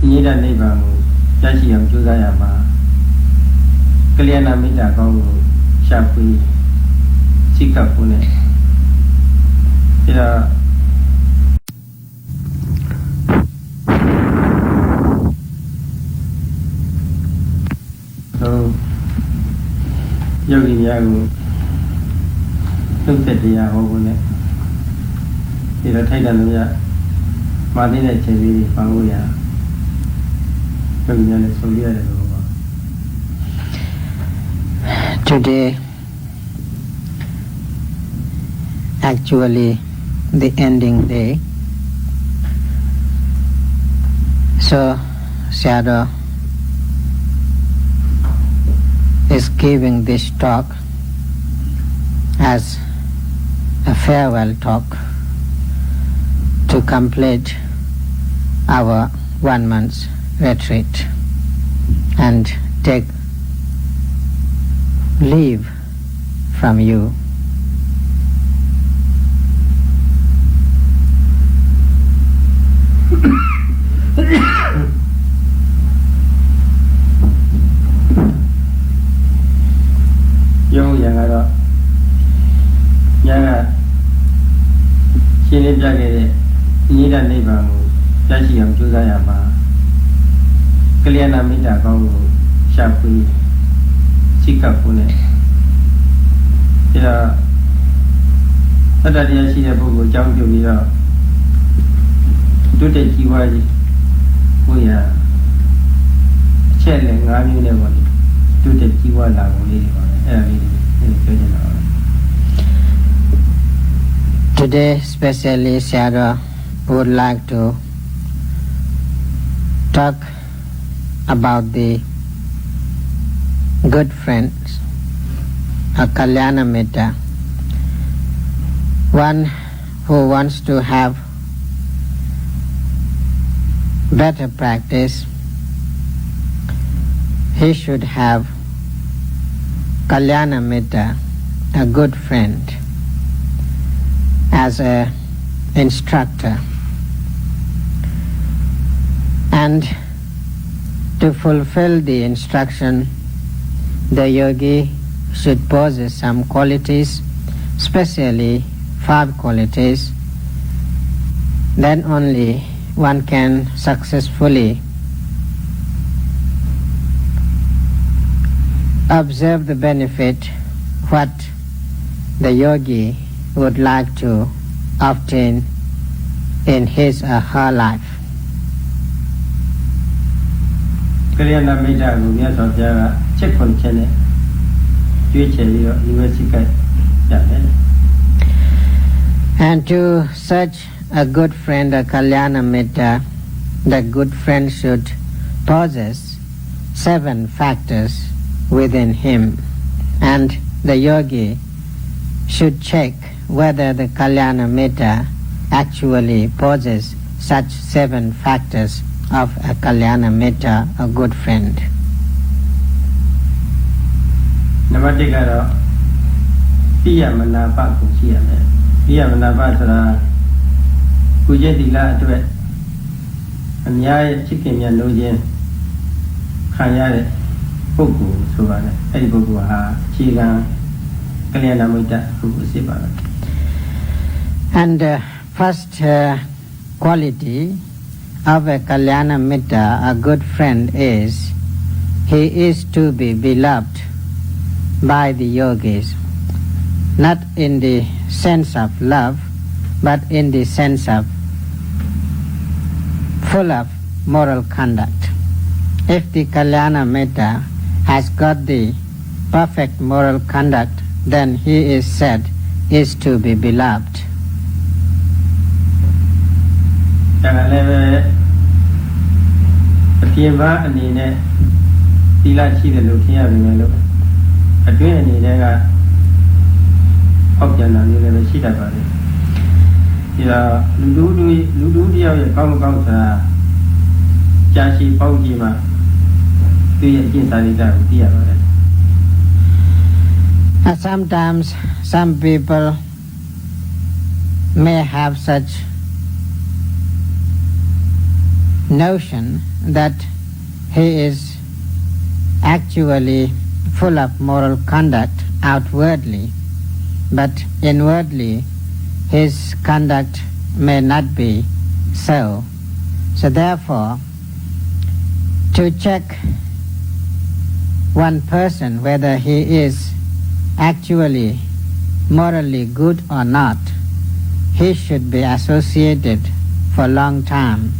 နိဒနိဗ္ဗာန်ကိုရရှိအောင်ကြိုးစားရမှာကလျာဏမိတ်တာကောင်းကိုရှာဖွေစိတ်ကပ်ဖို့နဲ့ဒါယောဂီများကိုသုတ်သက်တရားဟောဖို့နဲ့ဒီတော့ထိုက်တယ်လို့ရမာသိတဲ့ခြေလေးပန်လို့ရယောဂီများလည်းဆုံးပြရတယ်လို့ပါ Today actually the ending day, so Sayadaw is giving this talk as a farewell talk to complete our 1 month's retreat and take leave from you. Yung yang ada, yang sini jaga ini dan ni bang, jadi yang juga ya ma, kalian minta kau siapa sikap punya, tidak ada dia sini buku jauh jauh ni lah, tu dia jiwa je, punya, cile ngami ni boleh, tu dia jiwa lah boleh. Today especially Sayadaw would like to talk about the good friends, a Kalyana Mitta, one who wants to have better practice. He should have Kalyana Mitta, a good friend, as a instructor. And to fulfill the instruction, the yogi should possess some qualities, especially 5 qualities. Then only one can successfully observe the benefit what the yogi would like to obtain in his or her life. Kalyana Mittaကိုမြတ်စွာဘုရားကချက်ခွန်ချက်နဲ့ကျွေးချယ်ပြီးတော့ဒီဝစီကရတယ် And to such a good friend, a Kalyana Mitta, the good friend should possess 7 factors within him, and the yogi should check whether the Kalyana Mitta actually possesses such 7 factors of a Kalyana Mitta, a good friend. Number 1ကတော့ပိယမနာပကိုရှိရမယ်ပိယမနာပဆိုတာကုကျင့်သီလအတွက်အများရဲ့ချစ်ခင်မြတ်လို့ခြင်းခံရတဲ့ပုဂ္ဂိုလ်ဆိုပါတယ်အဲ့ဒီပုဂ္ဂိုလ်ဟာအခြေခံကလျာဏမိတ်တပုဂ္ဂိုလ်ဖြစ်ပါတယ် And first quality of a Kalyana Mitta, a good friend, is he is to be beloved by the yogis, not in the sense of love, but in the sense of full of moral conduct. If the Kalyana Mitta has got the perfect moral conduct, then he is said is to be beloved. ဒါကလည်းပဲအပြင်ပန်းအနေနဲ့သီလရှိတယ်လို့ထင်ရပေမဲ့လို့အတွင်းအနေနဲ့ကအောက်ပြန်တာမျိုးလည်းရှိတတ်ပါတယ်ဒီတော့လူတူတယောက်ရဲ့ကောင်းမကောင်းဆိုတာကြာရှည်ပေါက်ကြီးမှာသူရဲ့အကျင့်စာရိတ္တကိုသိရပါတယ် Sometimes some people may have such notion that he is actually full of moral conduct outwardly, but inwardly his conduct may not be so. So therefore, to check one person whether he is actually morally good or not, he should be associated for a long time.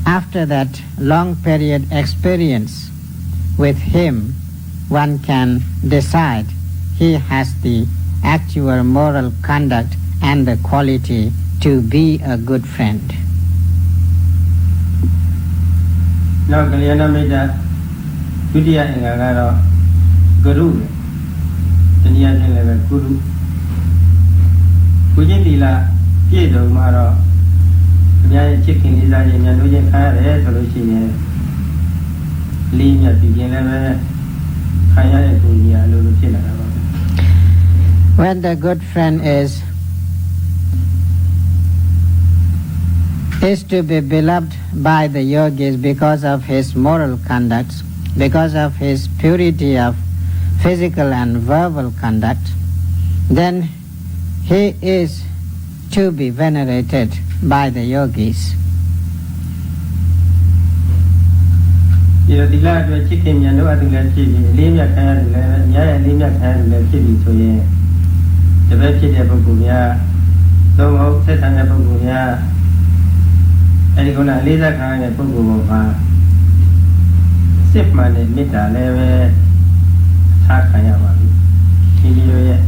After that long period experience with him, one can decide he has the actual moral conduct and the quality to be a good friend. နောက်ကလျာဏမိတ်တာဒုတိယအင်္ဂါကတော့ဂရုပဲတနည်းအားဖြင့်လည်းပဲဂရုကိုချင်းတီလာပြည့်စုံမှာတော့အများကြီးချစ်ခင်လေးစားခြင်းများလို့ချင်းခံရတယ်ဆိုလို့ရှိရင်လေးမြတ်ပြီးခြင်းလည်းပဲခံရတဲ့ကိုကြီးအလိုလိုဖြစ်လာတာပါ When the good friend is to be beloved by the yogis because of his moral conduct, because of his purity of physical and verbal conduct, then he is to be venerated by the yogis. ဒီလိုဒီလာအတွက်ချစ်ခင်မြန်လို့အတူလည်းဖြစ်ပြီးအလေးမြတ်ခံရတယ်လည်းအများရဲ့အလေးမြတ်ခံရတယ်လည်းဖြစ်ပြီးဆိုရင်တပည့်ဖြစ်တဲ့ပုဂ္ဂိုလ်များသုံးဖို့ဆက်ဆံတဲ့ပုဂ္ဂိုလ်များအဲဒီကုလားအလေးစားခံရတဲ့ပုဂ္ဂိုလ်ပေါ်မှာစစ်မှန်တဲ့မေတ္တာလည်းပဲထားခံရပါပြီဒီလိုရဲ့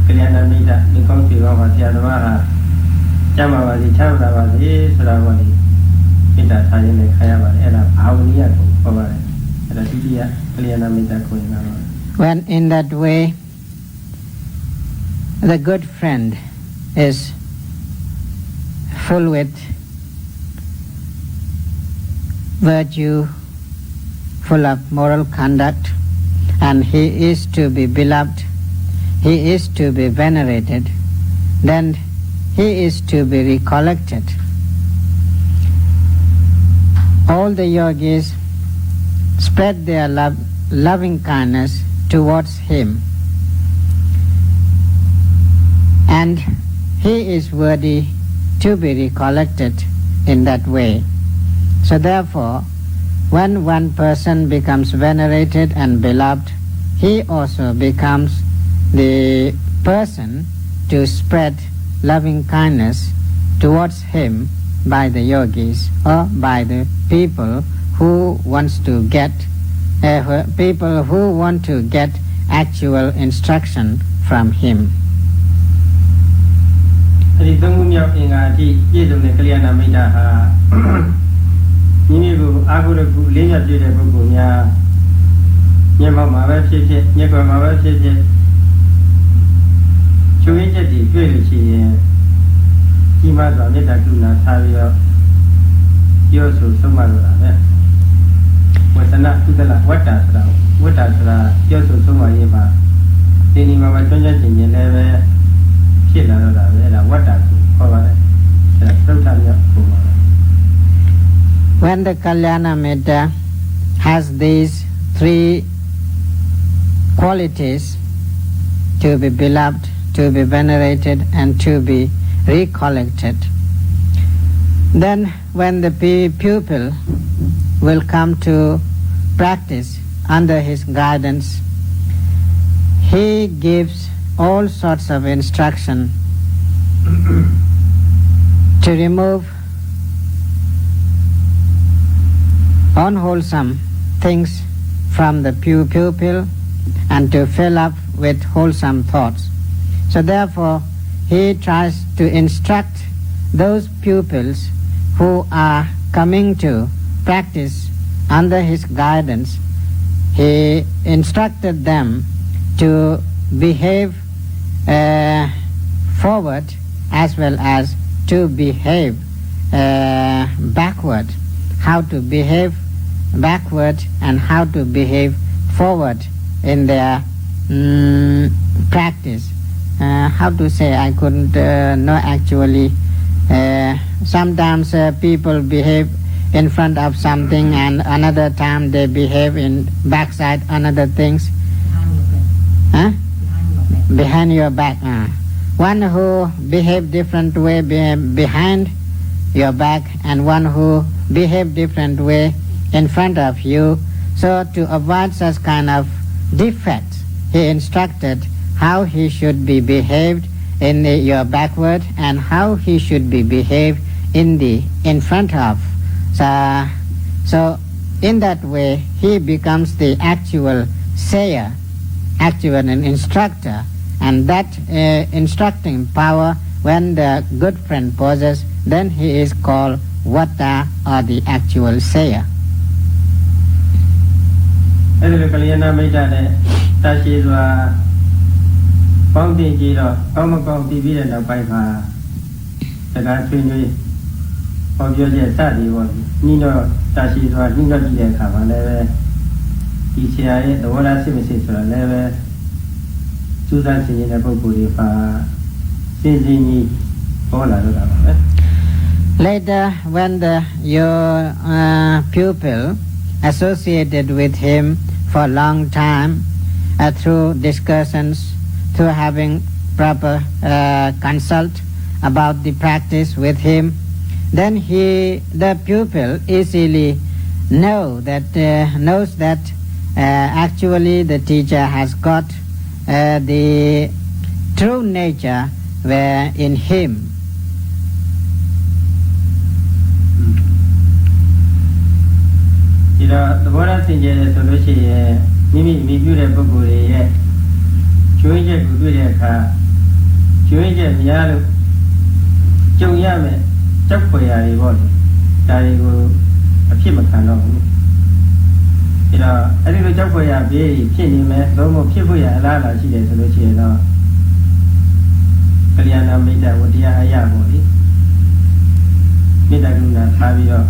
ကလျာဏမိတ်တာဒီကောင်းစီကောင်းပါဆရာသမားဟာကျမ်းပါပါစေချမ်းသာပါစေဆိုတာကိုလေမေတ္တာထားခြင်းနဲ့ခံရပါတယ်အဲ့ဒါဘာဝနိယကိုခေါ်ပါတယ်အဲ့ဒါဒုတိယကလျာဏမိတ်တာကိုရင်လာပါ When in that way the good friend is full with virtue, full of moral conduct, and he is to be beloved, he is to be venerated, then he is to be recollected. All the yogis spread their loving kindness towards him, and he is worthy to be recollected in that way. So therefore, when one person becomes venerated and beloved, he also becomes the person to spread loving kindness towards him by the yogis or by the people who want to get actual instruction from him. အဲဒီသုံးခုမြောက်အင်္ဂါအထိပြည့်စုံတဲ့ကလျာဏမိတ်တာဟာမိမိကိုအာဟုရကုလေးမြတ်ပြည့်တဲ့ပုဂ္ဂိုလ်များမျက်မှောက်မှာပဲဖြစ်ဖြစ်မျက်ကွယ်မှာပဲဖြစ်ဖြစ်ချွေးချက်တွေတွေ့လို့ရှိရင်ကြီးမားစွာမေတ္တာကရုဏာထားပြီးတော့ပြောဆိုဆုံးမလို့တာပဲဝတ္တနာကုသလဝတ္တာဆိုတာပြောဆိုဆုံးမရေးမှာဒီနေ့မှာကျွမ်းကျင်ခြင်းလည်းပဲဖြစ်လာတော့တာပဲအဲ့ဒါဝတ္တာကိုခေါ်ပါတယ်အဲ့ဒါသုတ္တမြောက်ပုံပါ When the Kalyana Mitta has these three qualities, to be beloved, to be venerated, and to be recollected, then when the pupil will come to practice under his guidance, he gives all sorts of instruction to remove unwholesome things from the pupil and to fill up with wholesome thoughts. So therefore, he tries to instruct those pupils who are coming to practice under his guidance. He instructed them to behave forward as well as to behave backward. How to behave backward and how to behave forward in their practice. How to say, I couldn't know actually. Sometimes people behave in front of something, and another time they behave in backside another things. Huh? Behind your back. One who behave different way behind your back, and one who behave different way in front of you. So to avoid such kind of defects, he instructed how he should be behaved in your backward and how he should be behaved in front of. So in that way he becomes the actual sayer, actual instructor, and that instructing power, when the good friend possesses, then he is called Vata, or the actual sayer. အဲ့ဒီကလျာဏမိတ်တာနဲ့တရှိစွာပေါင်းတင်ကြည့်တော့ကောင်းမကောင်းပြီးပြီးတဲ့နောက်ပိုင်းမှာစကားဆွေးနွေးပေါ်ပြောချက်စသည်ပေါ့ညီတော့တရှိစွာညှိနှိုင်းကြည့်တဲ့အခါမှာလည်းပဲဒီဆရာရဲ့သဘောထားစစ်မစစ်ဆိုတာလည်းပဲစူးစမ်းဆင်ခြင်တဲ့ပုဂ္ဂိုလ်တွေပါစဉ်းစဉ်ကြီးပေါ်လာတော့တာပါပဲ Later, when your pupil associated with him for a long time, through discussions, through having proper consult about the practice with him, then the pupil easily knows that actually the teacher has got the true nature in him. ဒီတော့သဘောထားသင်ကျဲတယ်ဆိုလို့ရှိရင်မိမိမိပြုတဲ့ပုဂ္ဂိုလ်တွေရဲ့ကျွေးချက်ကိုတွေ့တဲ့အခါကျွေးချက်များလို့ကြုံရမယ်ကြောက်ဖွယ်ရာတွေပေါ့လေဒါတွေကိုအဖြစ်မခံတော့ဘူးဒီတော့အဲ့ဒီလိုကြောက်ဖွယ်ရာဘေးဖြစ်နေမယ်သို့မဟုတ်ဖြစ်ဖို့ရအလားအလာရှိတယ်ဆိုလို့ရှိရင်တော့ကလျာဏမိတ်တဝတရားအရာပေါ့လေမေတ္တာကရုဏာထားပြီးတော့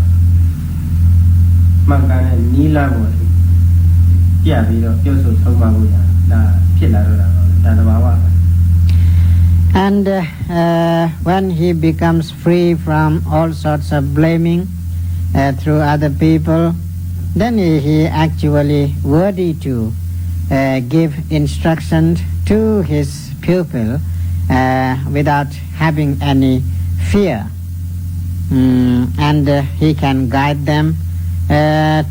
မှန်ကန်တဲ့နီးလမ်းပေါ်ပြပြီးတော့ပြောဆိုဆုံးမဖို့ရဒါဖြစ်လာတော့တာပါဒါတဘာဝ And when he becomes free from all sorts of blaming through other people, then he actually worthy to give instruction to his pupil without having any fear, and he can guide them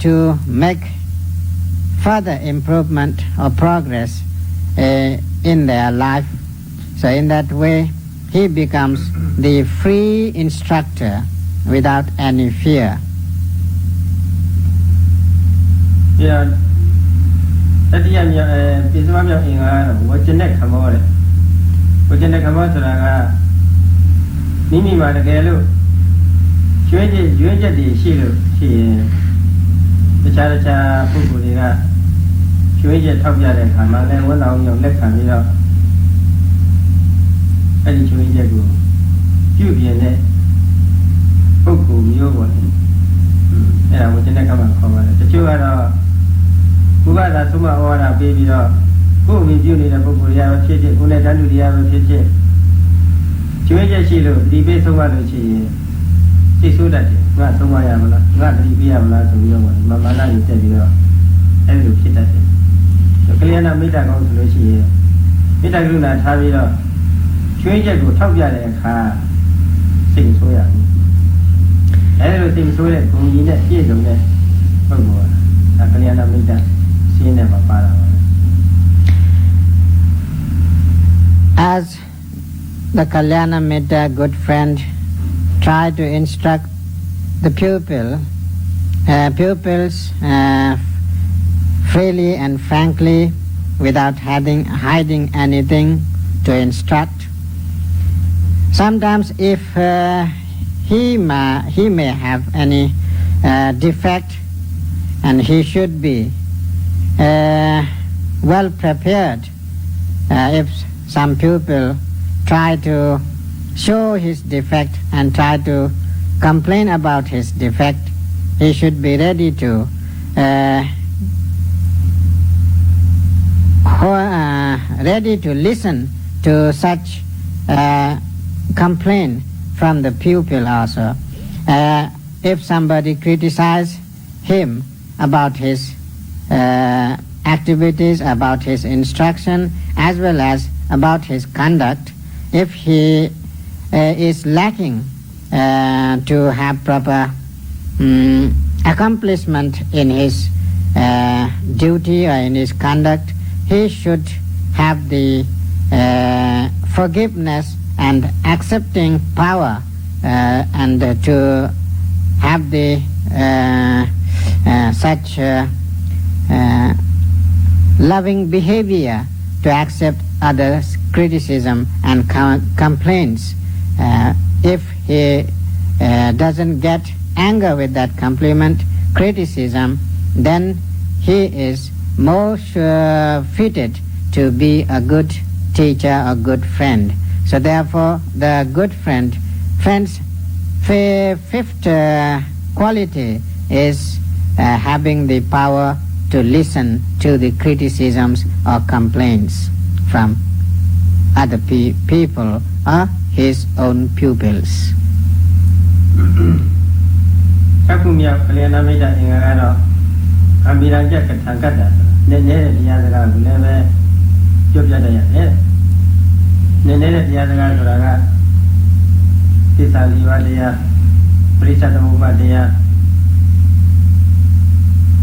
to make further improvement or progress in their life. So in that way, he becomes the free instructor without any fear. Yeah, တတိယမြောက်ပိစမမြောက်အင်္ဂါကတော့ဝကျနဲ့ခမောတဲ့ဝကျနဲ့ခမောဆိုတာကမိမိမှာတကယ်လို့ကျွေးချက်ရွေးချက်တွေရှိလို့ရှိရင်တခြားပုဂ္ဂိုလ်တွေကကျွေးချက်ထောက်ပြတဲ့အခါမှာလည်းဝန်တော်ရောက်လက်ခံပြီးတော့အဲ့ဒီကျွေးချက်ကိုပြုပြင်တဲ့ပုဂ္ဂိုလ်မျိုးပေါ့လေအဲ့ဒါဝကျနဲ့ခမောခေါ်ပါတယ်တချို့ကတော့ဘုရားသာသုံးမဩဝါဒပေးပြီးတော့ကိုယ်အမိပြုနေတဲ့ပုဂ္ဂိုလ်တရားပဲဖြစ်ဖြစ်ကိုယ်နဲ့တန်းတူတရားပဲဖြစ်ဖြစ်ကျွေးချက်ရှိလို့ဒီပေးသုံးမလို့ရှိရင်သိဆိုးတတ်တယ်ငါသုံးမရမလားငါတတိပေးရမလားဆိုပြီးတော့မမနာကြီးတက်ပြီးတော့အဲ့လိုဖြစ်တတ်တယ်ကလျာဏမိတ်တာကောင်းဆိုလို့ရှိရင်မေတ္တာကရုဏာထားပြီးတော့ကျွေးချက်ကိုထောက်ပြတဲ့အခါစိတ်ဆိုးရဘူးအဲ့လိုစိတ်ဆိုးတဲ့ဂုဏ်ကြီးနဲ့ပြည့်စုံတဲ့ပုဂ္ဂိုလ်ကကလျာဏမိတ်တာရှင်းနေမှာပါတာပါ As the Kalyana Mitta good friend try to instruct the pupils freely and frankly without hiding anything to instruct. Sometimes if he may have any defect, and he should be well prepared. If some pupil try to show his defect and try to complain about his defect, he should be ready to listen to such complaint from the pupil also. if somebody criticizes him about his activities, about his instruction, as well as about his conduct, if he is lacking to have proper accomplishment in his duty or in his conduct, he should have the forgiveness and accepting power and to have the such loving behavior to accept others' criticism and complaints. If he doesn't get anger with that compliment, criticism, then he is more fitted to be a good teacher or good friend. So therefore, the good friend's fifth quality is having the power to listen to the criticisms or complaints from other people or his own pupils. ถ้าผู้มีพลังนั้นไม่ได้เองก็คำพิจารณาจากทางกัดเนี่ยเนี่ยတရားစကားကိုလည်းပဲပြောပြတတ်ရတယ်။เนี่ยเนี่ยတရားစကားဆိုတာကသစ္စာလေးပါးတရားပရိစ္ဆေသမုပ္ပါဒတရား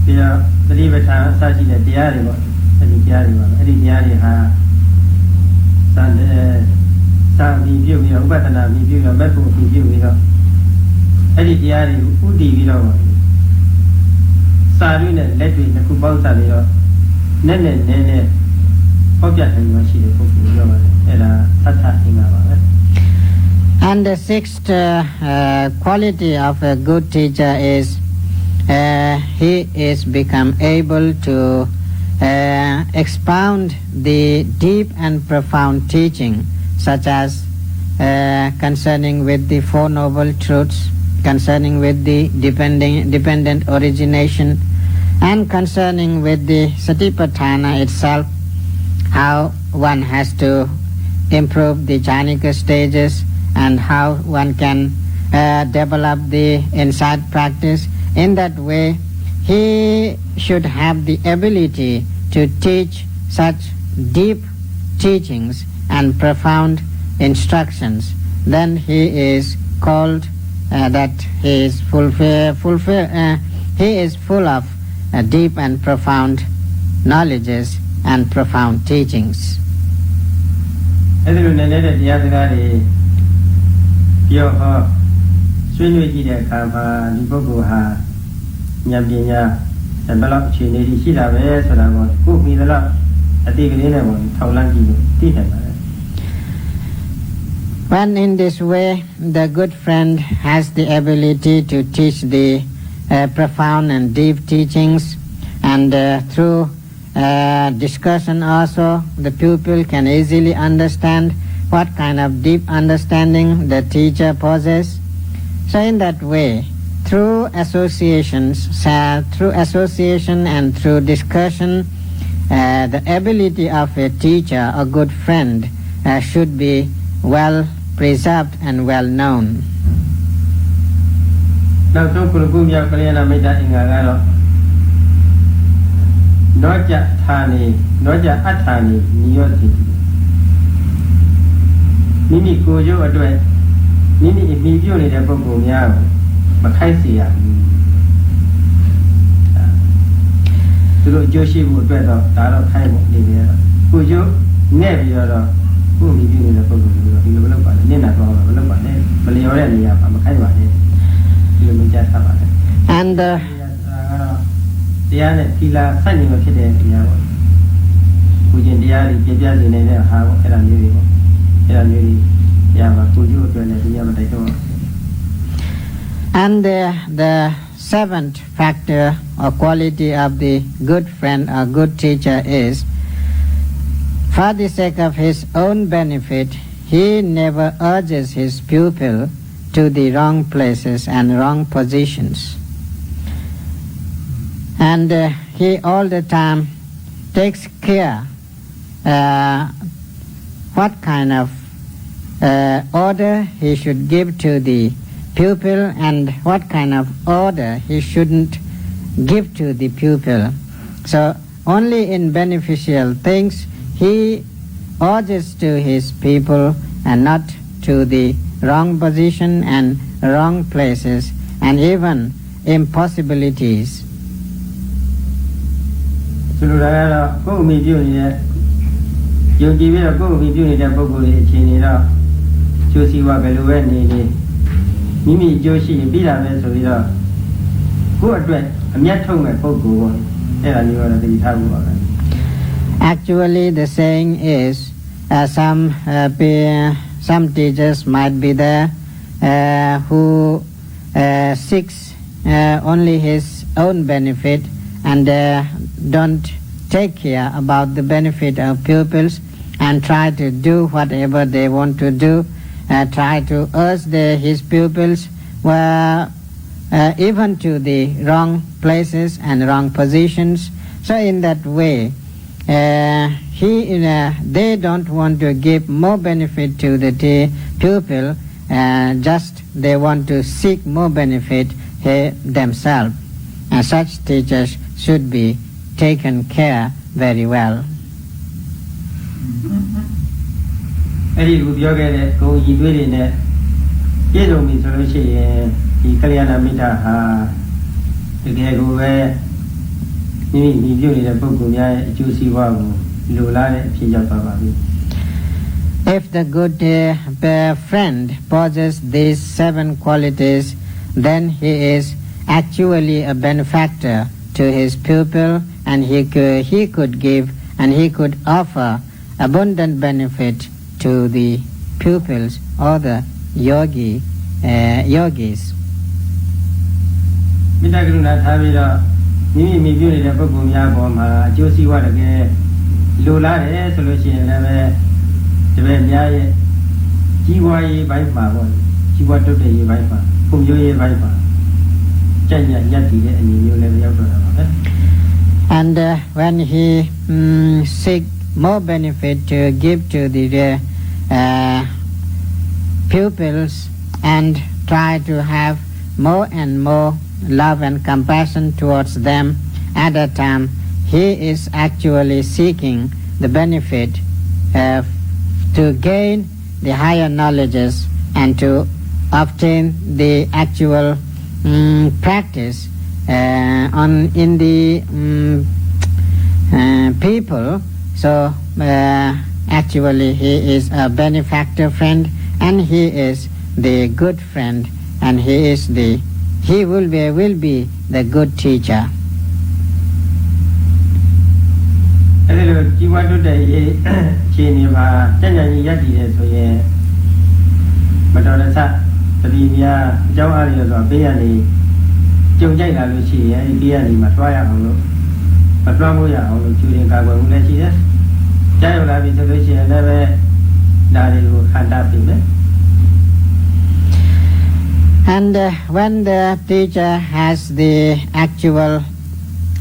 ပြီးတော့သတိပဋ္ဌာန်အစရှိတဲ့တရားတွေပေါ့အဲ့ဒီတရားတွေပါအဲ့ဒီတရားတွေဟာစာပြီးပြုပြီးတော့ဥပဒနာပြီးပြုတော့မဲ့ဖို့ပြီးပြုပြီးတော့အဲ့ဒီတရားတွေကိုဥတည်ပြီးတော့စာရွေးနဲ့လက်တွေတစ်ခုပေါင်းစပ်ပြီးတော့နဲ့ဟောပြနိုင်မှရှိတဲ့ပုဂ္ဂိုလ်ပြောပါတယ်အဲ့ဒါသတ္တအင်္ဂါပါပဲ And the sixth quality of a good teacher is he is become able to expound the deep and profound teaching, such as concerning with the Four Noble Truths, concerning with the dependent origination, and concerning with the Satipatthana itself, how one has to improve the Jhanika stages and how one can develop the insight practice. In that way, he should have the ability to teach such deep teachings and profound instructions. Then he is called that he is he is full of deep and profound knowledges and profound teachings. အဲ့ဒီလိုနဲ့တဲ့တရားစကားတွေပြောဟောဆွေးနွေးကြည့်တဲ့အခါမှာဒီပုဂ္ဂိုလ်ဟာဉာဏ်ပညာဘယ်လောက်အခြေအနေရှိတာပဲဆိုတာကိုကိုယ်မိသလောက်အတိကလေးနဲ့ပေါ့ထောက်လန့်ကြည့်လို့သိနိုင်ပါတယ် When in this way the good friend has the ability to teach the profound and deep teachings, and through discussion also the pupil can easily understand what kind of deep understanding the teacher possesses. So in that way, through association and through discussion, the ability of a teacher or good friend should be well preserved and well known. နောက်ဆုံးကုလကုမြောက်ကလျာဏမိတ်္တအင်္ဂါကတော့နောကြထာနေနောကြအထာနေနိယောတိမိမိကိုယ်ကျိုးအတွက်မိမိအမိပြုနေတဲ့ပုဂ္ဂိုလ်များကိုမခိုက်စေရဘူးသူတို့အကျိုးရှိဖို့အတွက်တော့ဒါတော့ခိုင်းဖို့နေတယ်ကိုယ်ကျိုးနဲ့ပြီးတော့ကိုယ်မိပြုနေတဲ့ပုဂ္ဂိုလ်တွေကိုဒီလိုမလုပ်ပါနဲ့နင့်နာတော့မလုပ်ပါနဲ့မလျော်တဲ့နေရာမှာမခိုက်ပါနဲ့ဒီလိုမျိုးကြားထားပါတယ် And တရားနဲ့သီလစိုက်နေမှာဖြစ်တဲ့တရားပေါ့ကိုကျင်တရားတွေပြပြနေနေတဲ့ဟာပေါ့အဲ့ဒါမျိုးတွေပေါ့အဲ့ဒါမျိုးတွေတရားမှာကိုကျိုးအတွက်လည်းတရားမတိုက်တော့ And the seventh factor or quality of the good friend or good teacher is, for the sake of his own benefit, he never urges his pupil to the wrong places and wrong positions. And he all the time takes care what kind of order he should give to the pupil and what kind of order he shouldn't give to the pupil. So only in beneficial things he urges to his people and not to the wrong position and wrong places and even impossibilities. ဆိုလိုတာကတော့ကိုယ်အမိပြုနေတဲ့ယုံကြည်ပြီးတော့ကိုယ်အမိပြုနေတဲ့ပုဂ္ဂိုလ်ရဲ့အခြေအနေတော့ကျိုးစီးပွားဘယ်လိုပဲနေနေမိမိအကျိုးရှိရင်ပြီးတာပဲဆိုပြီးတော့ကိုယ့်အတွက်အမျက်ထုတ်မဲ့ပုဂ္ဂိုလ်ပေါ့အဲ့ဒါမျိုးတော့သိထားဖို့ပါပဲ Actually the saying is some teachers might be there who seeks only his own benefit and don't take care about the benefit of pupils and try to do whatever they want to do, try to urge his pupils even to the wrong places and wrong positions. So in that way, they don't want to give more benefit to the pupil, just they want to seek more benefit themselves. And such teachers should be taken care very well. အဲ့ဒီကိုပြောခဲ့တဲ့ဂုဏ်ရည်တွေးတွေနဲ့ပြည့်စုံပြီဆိုလို့ရှိရင်ဒီကလျာဏမိတ်္တဟာတကယ်ကိုပဲမိမိပြုနေတဲ့ပုဂ္ဂိုလ်များရဲ့အကျိုးစီးပွားကိုလိုလားတဲ့အဖြစ်ရောက်ပါပြီ If the good friend possesses these 7 qualities, then he is actually a benefactor to his pupil, and he could give and he could offer abundant benefit to the pupils or the yogis. မေတ္တာကရုဏာထားပြီးတော့မိပြုနေတဲ့ပုဂ္ဂိုလ်များပေါ်မှာအကျိုးစီးပွားတကယ်လိုလားတယ်ဆိုလို့ရှိရင်လည်းဒီပဲများရဲ့ကြီးပွားရေးပိုင်းမှာပေါ့ကြီးပွားတုတ်တဲ့ရေးပိုင်းမှာဖွံ့ဖြိုးရေးပိုင်းမှာကြိုက်ညက်တည်တဲ့အနေမျိုးလည်းရောက်တော့တာပါပဲ And when he seek more benefit to give to the pupils and try to have more and more love and compassion towards them, at that time he is actually seeking the benefit to gain the higher knowledges and to obtain the actual practice in the people. So actually he is a benefactor friend, and he is the good friend, and he will be the good teacher. အဲ့ဒီလိုကြီးပွားတုတ်တဲ့အခြေအနေမှာကြံ့ကြံ့ကြီးရပ်တည်တယ်ဆိုရင်မတော်တဆတတိများအကြောင်းအားရဆိုပေးရနေကြုံကြိုက်လာလို့ရှိရင်အဲ့ဒီပေးရနေမှာတွားရအောင်လို့မတွားမို့ရအောင်လို့ကျူရင်ကာကွယ်မှုလည်းရှိတယ်။ကြားရောက်လာပြီဆိုလို့ရှိရင်လည်းပဲဒါတွေကိုခံတတ်ပြီမယ် And when the teacher has the actual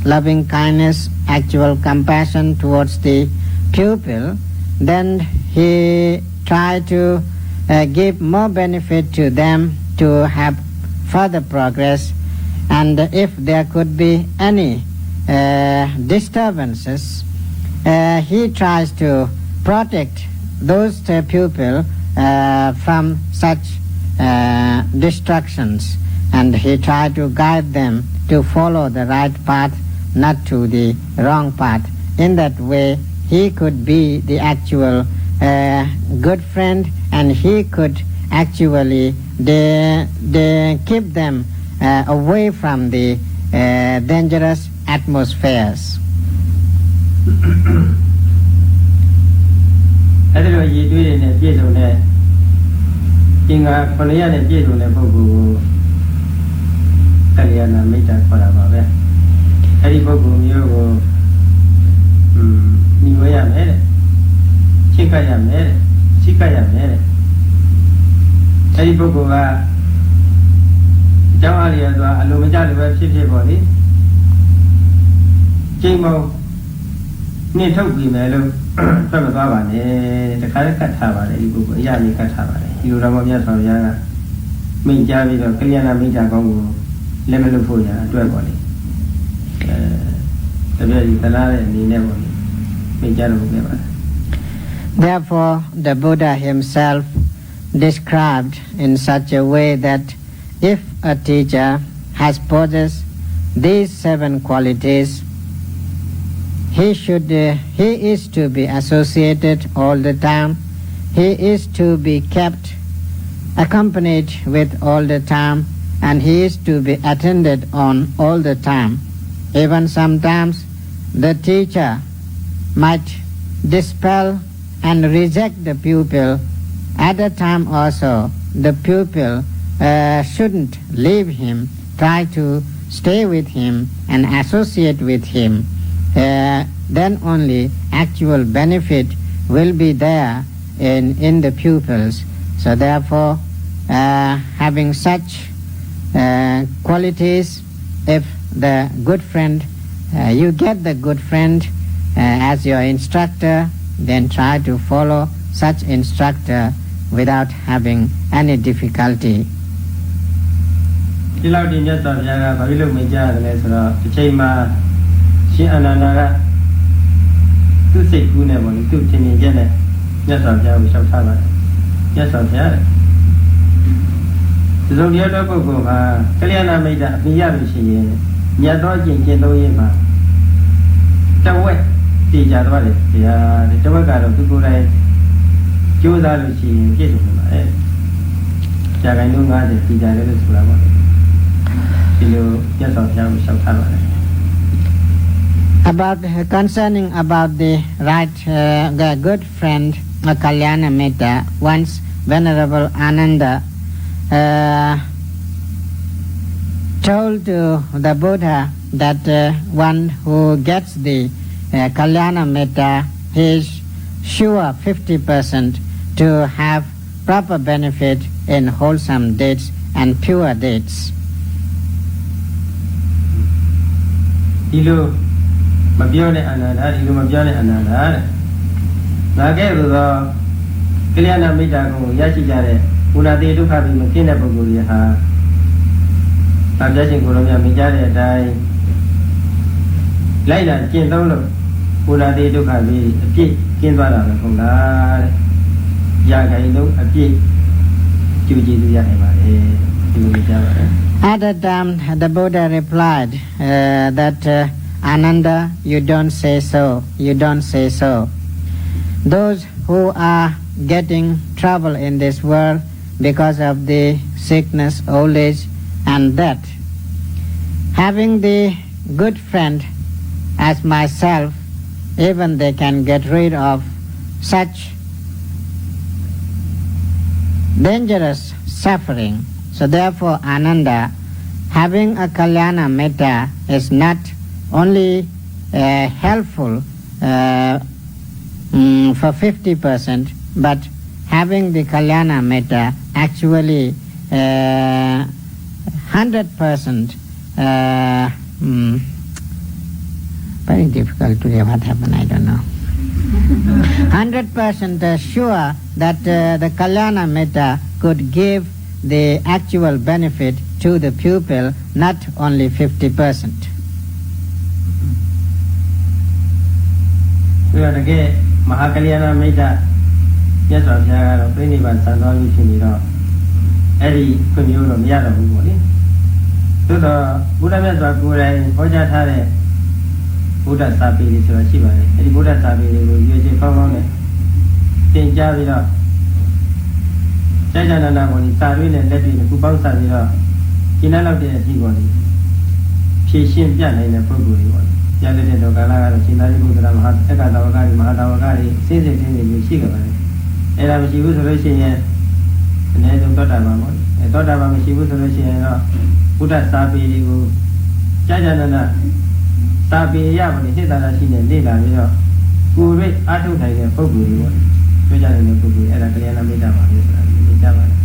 loving kindness, actual compassion towards the pupil, then he try to give more benefit to them to have further progress. And if there could be any disturbances, he tries to protect those pupil from such distractions, and he tries to guide them to follow the right path, not to the wrong path. In that way, he could be the actual good friend, and he could actually keep them away from the dangerous atmospheres. အဲ့ဒီလိုရည်တွေးတွေနဲ့ပြည့်စုံတဲ့သင်္ဃာ9ရပ်နဲ့ပြည့်စုံတဲ့ပုဂ္ဂိုလ်ကိုကလျာဏမိတ်္တခေါ်တာပါပဲအဲ့ဒီပုဂ္ဂိုလ်မျိုးကိုညီဝဲရမယ်တဲ့ချစ်ကပ်ရမယ်တဲ့စိတ်ကပ်ရမယ်တဲ့အဲ့ဒီပုဂ္ဂိုလ်ကအကြောင်းအားလျော်စွာအလိုမကျလိုပဲဖြစ်ပေါ့လေကျင့်ဖို့နှိထုတ်ပြီးမယ်လို့ထွက်မသွားပါနဲ့တခါလည်းကတ်ထားပါလေဒီပုဂ္ဂိုလ်အရာကြီးကတ်ထားပါလေဒီလိုတော့မြတ်စွာဘုရားက မိန့်ကြားပြီးတော့ကလျာဏမိတ်တာကောင်းကိုလက်မလွတ်ဖို့ရအတွက်ပေါ့လေတပြည့်ဒီသလားတဲ့အနေနဲ့ပေါ့လေမိန့်ကြားလို့ခဲ့ပါတယ် Therefore, the Buddha himself described in such a way that if a teacher has possessed these 7 qualities, he is to be associated all the time, he is to be kept accompanied with all the time, and he is to be attended on all the time. Even sometimes the teacher might dispel and reject the pupil. At the time also, the pupil shouldn't leave him, try to stay with him and associate with him. Then only actual benefit will be there in the pupils. So therefore, having such qualities, if the good friend, you get the good friend as your instructor, then try to follow such instructor without having any difficulty. ဒီလောက်ဒီမြတ်စွာဘုရားကဘာဖြစ်လို့မကြားရလဲဆိုတော့ဒီချိန်မှာရှင်အနန္ဒာကသူ့စိတ်ကူးနဲ့ပေါ့လေသူ့ထင်မြင်ချက်နဲ့မြတ်စွာဘုရားကိုလျှောက်ထားပါတယ်မြတ်စွာဘုရားဒီလိုတရားတော်ပုဂ္ဂိုလ်ကကလျာဏမိတ်တာအပြည့်ရလို့ရှိရင်မြတ်သောအကျင့်ကျင့်သုံးရမှာတဝက်တည်ကြသွားတယ်တရားတဝက်ကတော့သူကိုယ်တိုင်ကြိုးစားလို့ရှိရင်ပြည့်စုံမှာကြာခိုင်လုံး90တည်ကြတယ်လို့ဆိုတာပေါ့ဒီလိုမြတ်စွာဘုရားကိုလျှောက်ထားပါတယ် About concerning about the right the good friend Kalyana Mitta, once Venerable Ananda told to the Buddha that one who gets the Kalyana Mitta, he is sure 50% to have proper benefit in wholesome deeds and pure deeds. ဒီလိုမပြောတဲ့အနန္တဒီလိုမပြောတဲ့အနန္တတဲ့ငါကဲ့သို့သောကလျာဏမိတ်တာကိုရရှိကြတဲ့ဘုရားတေဒုက္ခပြီးမကင်းတဲ့ပုဂ္ဂိုလ်တွေဟာဗာပြရှင်ကိုယ်တော်များမြင်ကြတဲ့အတိုင်းလိုက်လာကျင့်သုံးလို့ဘုရားတေဒုက္ခပြီးအပြည့်ကျင်းသွားတာပဲဟုတ်လားတဲ့ရခိုင်လုံးအပြည့်ကျူကြည်သူရနိုင်ပါလေဒီလိုကြားပါတယ် At that time, the Buddha replied that Ananda, you don't say so, you don't say so. Those who are getting trouble in this world because of the sickness, old age, and death, having the good friend as myself, even they can get rid of such dangerous suffering. So therefore, Ananda, having a Kalyana Mitta is not only helpful for 50%, but having the Kalyana Mitta actually 100% very difficult to say what happened, I don't know. 100% sure that the Kalyana Mitta could give the actual benefit to the pupil, not only 50%. ဆိုတော့တကယ်မဟာကလျာဏမိတ်တာမြတ်စွာဘုရားကတော့ပြိဋိဘံစံတော်ကြီးဖြစ်နေတော့အဲ့ဒီခွင့်မျိုးတော့မရတော့ဘူးပေါ့လေသို့တော့ဘုရားမြတ်စွာကိုယ်တိုင်ဟောကြားထားတဲ့ဘုရားစာပေတွေဆိုတာရှိပါတယ်အဲ့ဒီဘုရားစာပေတွေကိုရွေးချယ်ကောင်းကောင်းနဲ့သင်ကြားပြီးတော့ကျမ်းစာနာနာပေါ်ဒီစာတွေနဲ့လက်တွေနဲ့ခုပေါင်းစာပြီးတော့ကျင်းလောက်တဲ့အဖြစ်ပေါ်ဒီဖြည့်ရှင်းပြနိုင်တဲ့ပုဂ္ဂိုလ်တွေပေါ့ကျန်တဲ့တော့ကာလကတော့ရှင်သာရိပုတ္တရာမဟာတက္ကသဝကတွေမဟာသဝကတွေစိစိချင်းတွေရှိကြပါတယ်အဲ့ဒါမရှိဘူးဆိုလို့ရှိရင်အနည်းဆုံးသောတာပန်ပေါ့သောတာပန်မရှိဘူးဆိုလို့ရှိရင်တော့ဘုဒ္ဓစာပေတွေကိုကြာကြာနာနာစာပေရပါလိမ့်စိတ်သာသာရှိနေလေ့လာပြီးတော့ကိုယ်ရိပ်အားထုတ်နိုင်တဲ့ပုဂ္ဂိုလ်တွေပေါ့ပြောကြတဲ့ပုဂ္ဂိုလ်အဲ့ဒါကလျာဏမိတ်တာပါလို့ဆိုတာသိကြပါတယ်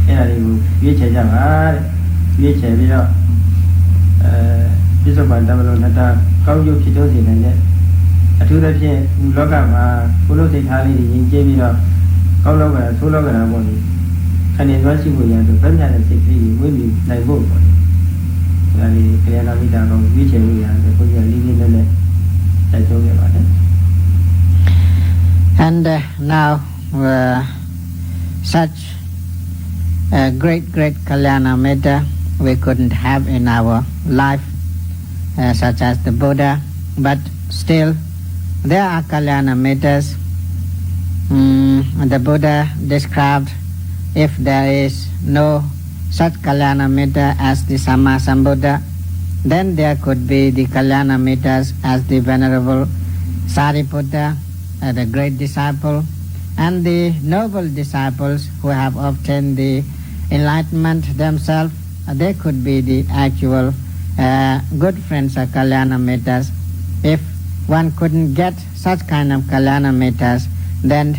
အဲ့ဒါတွေကိုရွေးချယ်ကြပါတဲ့ရွေးချယ်ပြီးတော့ပြစ္ဆုတ်ပန်တမလုံးနှစ်တာကောင်းကျိုးဖြစ်တော့စေနိုင်တဲ့အထူးသဖြင့်ဒီလောကမှာကိုယ်လုံးစိတ်ထားလေးတွေယဉ်ကျေးပြီးတော့ကောင်းလောကရာဆိုးလောကရာပေါ့လေ ခဏသွားရှိဖို့ရတော့ဗမာတဲ့စိတ်ကလေးကိုမွေးမြူနိုင်ဖို့ပေါ့ဒါလေးကလျာဏမိတ်တာကိုရွေးချယ်လို့ရတယ်ဘုရားလေးလေးနဲ့တိုက်တွန်းခဲ့ပါတယ် And now such great Kalyana Mitta we couldn't have in our life such as the Buddha, but still there are Kalyana Mittas. The Buddha described if there is no such Kalyana Mitta as the Samma Sambuddha, then there could be the Kalyana Mittas as the Venerable Sariputta, the great disciple, and the noble disciples who have obtained the enlightenment themselves. They could be the actual good friends of Kalyana Mittas. If one couldn't get such kind of Kalyana Mittas, then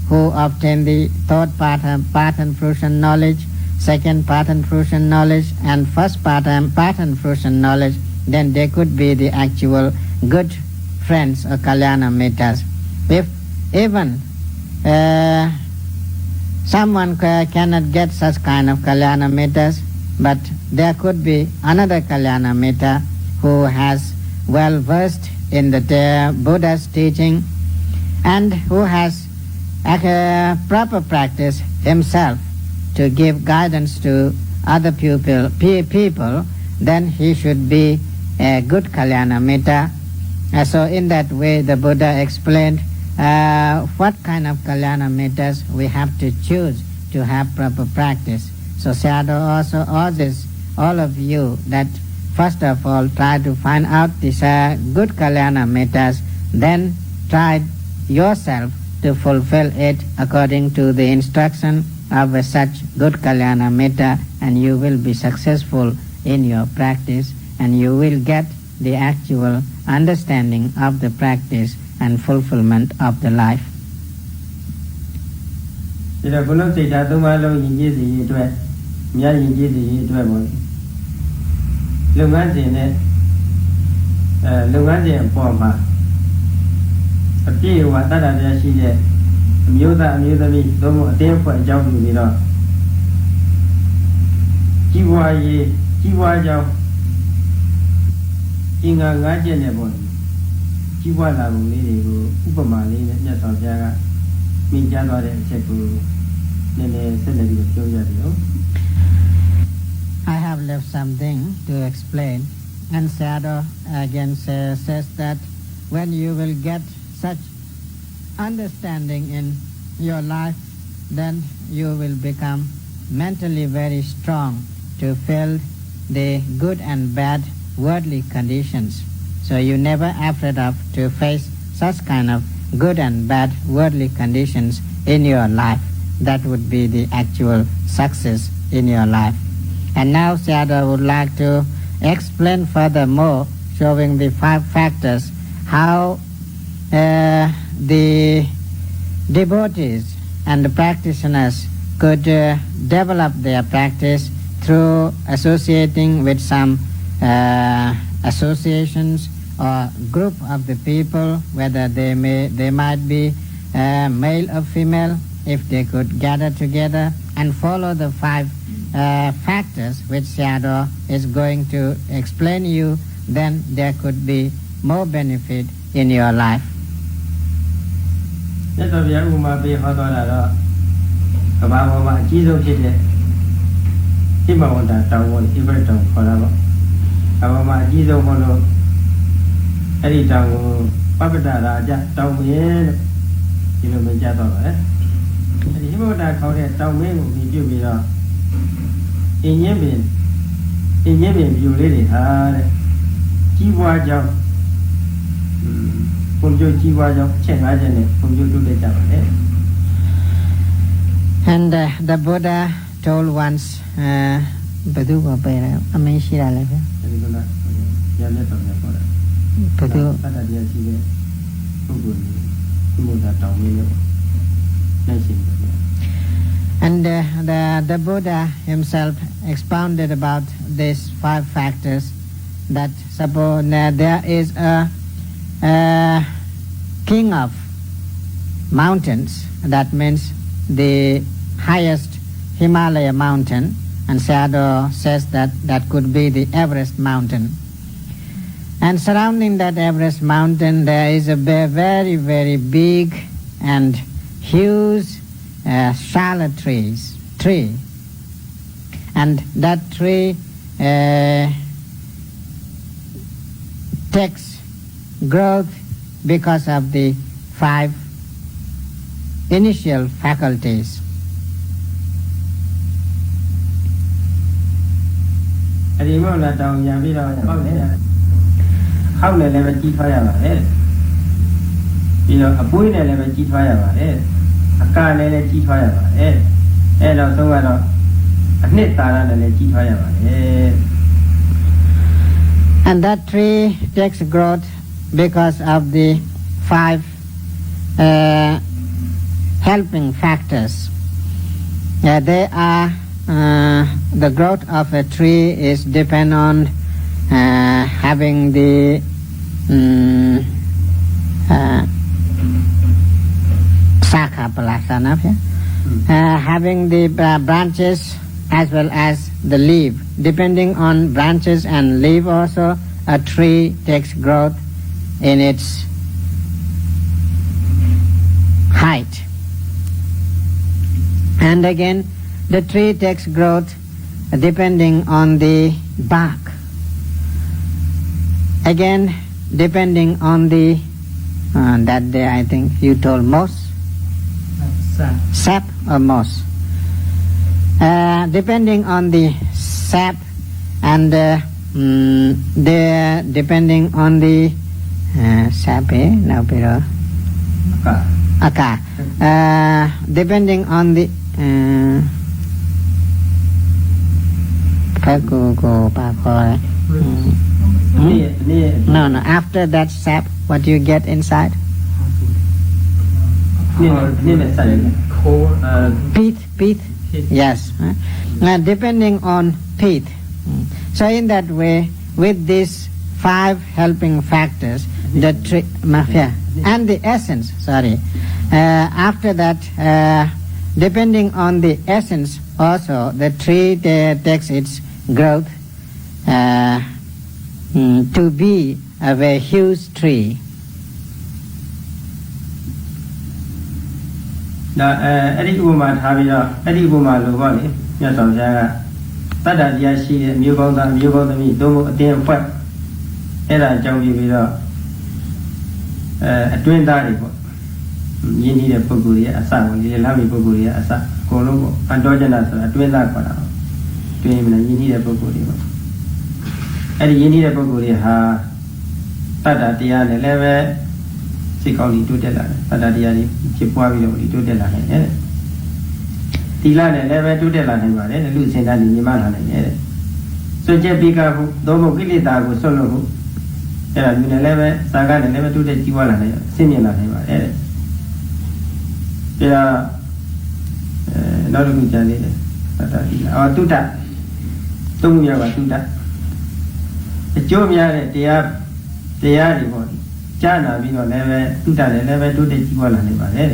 who obtain the third pattern fruition knowledge, second pattern fruition knowledge, and first pattern fruition knowledge, then they could be the actual good friends of Kalyana Mittas. If even someone cannot get such kind of Kalyana Mittas, but there could be another Kalyana Mitta who has well versed in the Buddha's teaching and who has proper practice himself to give guidance to other people, then he should be a good Kalyana Mitta. So in that way the Buddha explained what kind of Kalyana Mittas we have to choose to have proper practice. So Sayadaw also urges all of you that first of all try to find out these good Kalyana Mittas, then try yourself to fulfill it according to the instruction of such good Kalyana Mitta, and you will be successful in your practice and you will get the actual understanding of the practice and fulfillment of the life. ဒီတော့ဘုလို့စိတ်ဓာတ်သုံးပါးလုံးယဉ်ကျေးစေရေးအတွက်မြတ်ယဉ်ကျေးစေရေးအတွက်ပေါ့လုပ်ငန်းစဉ်နဲ့လုပ်ငန်းစဉ်အပေါ်မှာအပြည့်အဝတတ်တာတရားရှိတဲ့အမျိုးသားအမျိုးသမီးသုံးဖို့အတင်းဖွဲ့အကြောင်းပြုပြီးတော့ကြီးပွားကြောင်းအင်္ဂါ၅ချက်နဲ့ပေါ့ကြီးပွားလာပုံလေးတွေကိုဥပမာလေးနဲ့မြတ်စွာဘုရားကမိန့်ကြားသွားတဲ့အချက်ကိုနည်းနည်းဆက်လက်ပြီးပြောရစီအောင် I have left something to explain, and Sayadaw again says that when you will get such understanding in your life, then you will become mentally very strong to feel the good and bad worldly conditions. So you never afraid of to face such kind of good and bad worldly conditions in your life. That would be the actual success in your life. And now Sayadaw would like to explain furthermore, showing the 5 factors, how the devotees and the practitioners could develop their practice through associating with some associations or group of the people, whether they might be male or female, if they could gather together and follow the 5 factors which Sayadaw is going to explain you, then there could be more benefit in your life. မြတ်စွာဘုရားဥပမာပေးဟောတော်တာတော့ကမ္ဘာပေါ်မှာအကြီးဆုံးဖြစ်တဲ့ဟိမဝန္တာတောင်ပေါ်အိဗရတောင်ခေါ်တာပေါ့ကမ္ဘာမှာအကြီးဆုံးဘောလို့အဲ့ဒီတောင်ကိုပပ္ပတရာကြတောင်မင်းလို့ဒီလိုမြင်ကြတော့ပါလေအဲ့ဒီဟိမဝန္တာခေါ်တဲ့တောင်မင်းကိုမြင်ပြုပြီးတော့အင်းရင်ပင်ပြူလေးတွေဟာတဲ့ကြီးပွားကြောင်းပုံပြကြီးပွားကြောင်းချက်၅ချက်နဲ့ပုံပြတိုးတက်ကြပါလေ And the Buddha told once ဘယ်သူကပဲအမင်းရှိရလဲဗျာဒီလိုလားရလက်တော်ရပေါ်တယ်ဘယ်သူတတ်တရားရှိတဲ့ပုဂ္ဂိုလ်ကြီးဒီမို့တာတောင်းမင်းလို့နိုင်ရှင်တယ် And the Buddha himself expounded about these 5 factors, that suppose there is a king of mountains, that means the highest Himalaya mountain, and Sayadaw says that that could be the Everest mountain. And surrounding that Everest mountain there is a very, very big and huge shala tree. And that tree takes growth because of the 5 initial faculties. အဒီမောလာတောင်ညာပြီးတော့ဟောက်နေတယ်ဟောက်နေလည်းပဲကြီးထွားရပါတယ်ပြီးတော့အပွေးနဲ့လည်းပဲကြီးထွားရပါတယ်အကာနဲ့လည်းကြီးထွားရပါတယ်အဲ့တော့သုံးကတော့အနှစ်သာရနဲ့လည်းကြီးထွားရပါတယ် And that tree takes growth because of the 5 helping factors. They are the growth of a tree is depend on having the Sakha Palasana, having the branches as well as the leaf. Depending on branches and leaf also, a tree takes growth in its height. And again, the tree takes growth depending on the bark. Again, depending on the, that day I think you told moss? Sap or moss. Depending on the sap and depending on the sap, now pero aka. Depending on the no, after that sap, what do you get inside? Peat. Yes. Depending on peat. So in that way, with these 5 helping factors, the tree, and the essence, after that, depending on the essence also, the tree takes its growth to be a very huge tree. ဒါအဲ့ဒီဥပမာထားပြီးတော့အဲ့ဒီဥပမာလိုပေါ့လေမြတ်စွာဘုရားကတတ္တတရားရှိတဲ့မျိုးကောင်းသားမျိုးကောင်းသမီးသုံးဖို့အတင်းအဖွဲအဲ့ဒါအကြောင်းပြပြီးတော့အတွင်းသားတွေပေါ့ရင်းနှီးတဲ့ပုဂ္ဂိုလ်ရဲ့အစကိုဒီလာမီပုဂ္ဂိုလ်ရဲ့အစအကုန်လုံးပေါ့အတောကျနာဆိုတာအတွင်းသားခေါ်တာတွင်းမလားရင်းနှီးတဲ့ပုဂ္ဂိုလ်တွေပေါ့အဲ့ဒီရင်းနှီးတဲ့ပုဂ္ဂိုလ်တွေဟာတတ္တတရားနဲ့လည်းပဲစိတ်ကောင်းပြီးတိုးတက်လာတယ်တတ္တတရားတွေဖြစ်ပွားပြီးတော့ဒီတိုးတက်လာနိုင်တယ်သီလနဲ့လည်းပဲတိုးတက်လာနိုင်ပါတယ်လူစင်သားနေမြမလာနိုင်တယ်စွန့်ကြဲပြီးကဖို့သုံးဖို့ကိလေသာကိုဆွတ်လို့ဖို့အဲ့ဒါလူနဲ့လည်းပဲသာကနဲ့လည်းပဲတိုးတက်ကြီးပွားလာနိုင်အဆင့်မြင့်လာနိုင်ပါတယ်ဒါနောက်တစ်ခုကြံနေတယ်တတ္တသီလတုဒ္ဒသုံးခုရပါတုဒ္ဒအကျိုးများတဲ့တရားတွေပေါ့ကြာနာပြီးတော့လည်းပဲတုဒ္ဒလည်းပဲတိုးတက်ကြီးပွားလာနိုင်ပါတယ်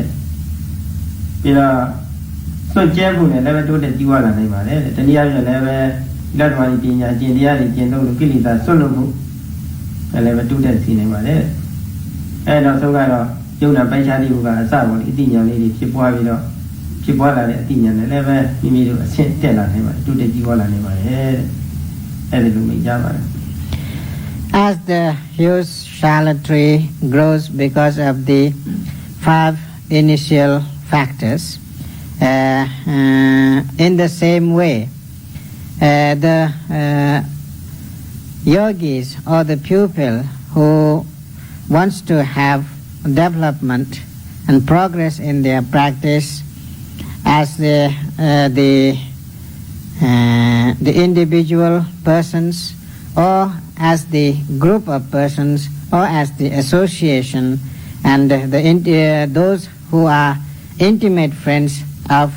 ပြီးတော့စွန့်ကြဲမှုနဲ့လည်းပဲတိုးတက်ကြီးပွားလာနိုင်ပါတယ်တနည်းအားဖြင့်လည်းပဲလတ်တော်ကြီးပညာကျင့်တရားတွေကျင့်သုံးလို့ကိလေသာစွန့်လို့မှုလည်းပဲတိုးတက်စေနိုင်ပါတယ်အဲနောက်ဆုံးကတော့ယုံနာပိုက်ခြားတိဟုကအစပေါ်ဒီအတိညာလေးတွေဖြစ်ပွားပြီးတော့ဖြစ်ပွားလာတဲ့အတိညာနဲ့လည်းပဲမိမိတို့အဆင့်တက်လာနိုင်ပါတယ်တိုးတက်ကြီးပွားလာနိုင်ပါတယ်အဲဒီလိုမိတ်ကြပါတယ် As the huge shala tree grows because of the 5 initial factors, in the same way, the yogis or the pupil who wants to have development and progress in their practice as the individual persons or as the group of persons or as the association and those who are intimate friends of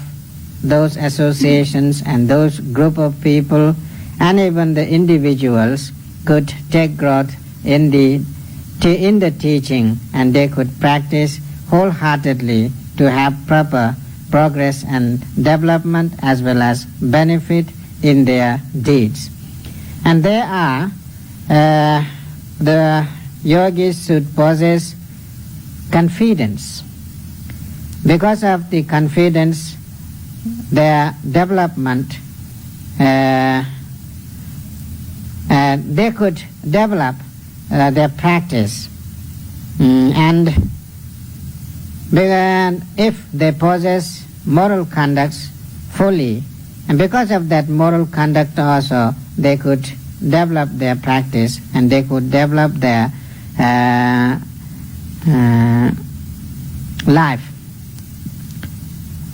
those associations and those group of people and even the individuals could take growth in the teaching and they could practice wholeheartedly to have proper progress and development as well as benefit in their deeds. And there are the yogis should possess confidence. Because of the confidence, their development, they could develop their practice. And if they possess moral conducts fully, and because of that moral conduct also, they could develop their practice and they could develop their life.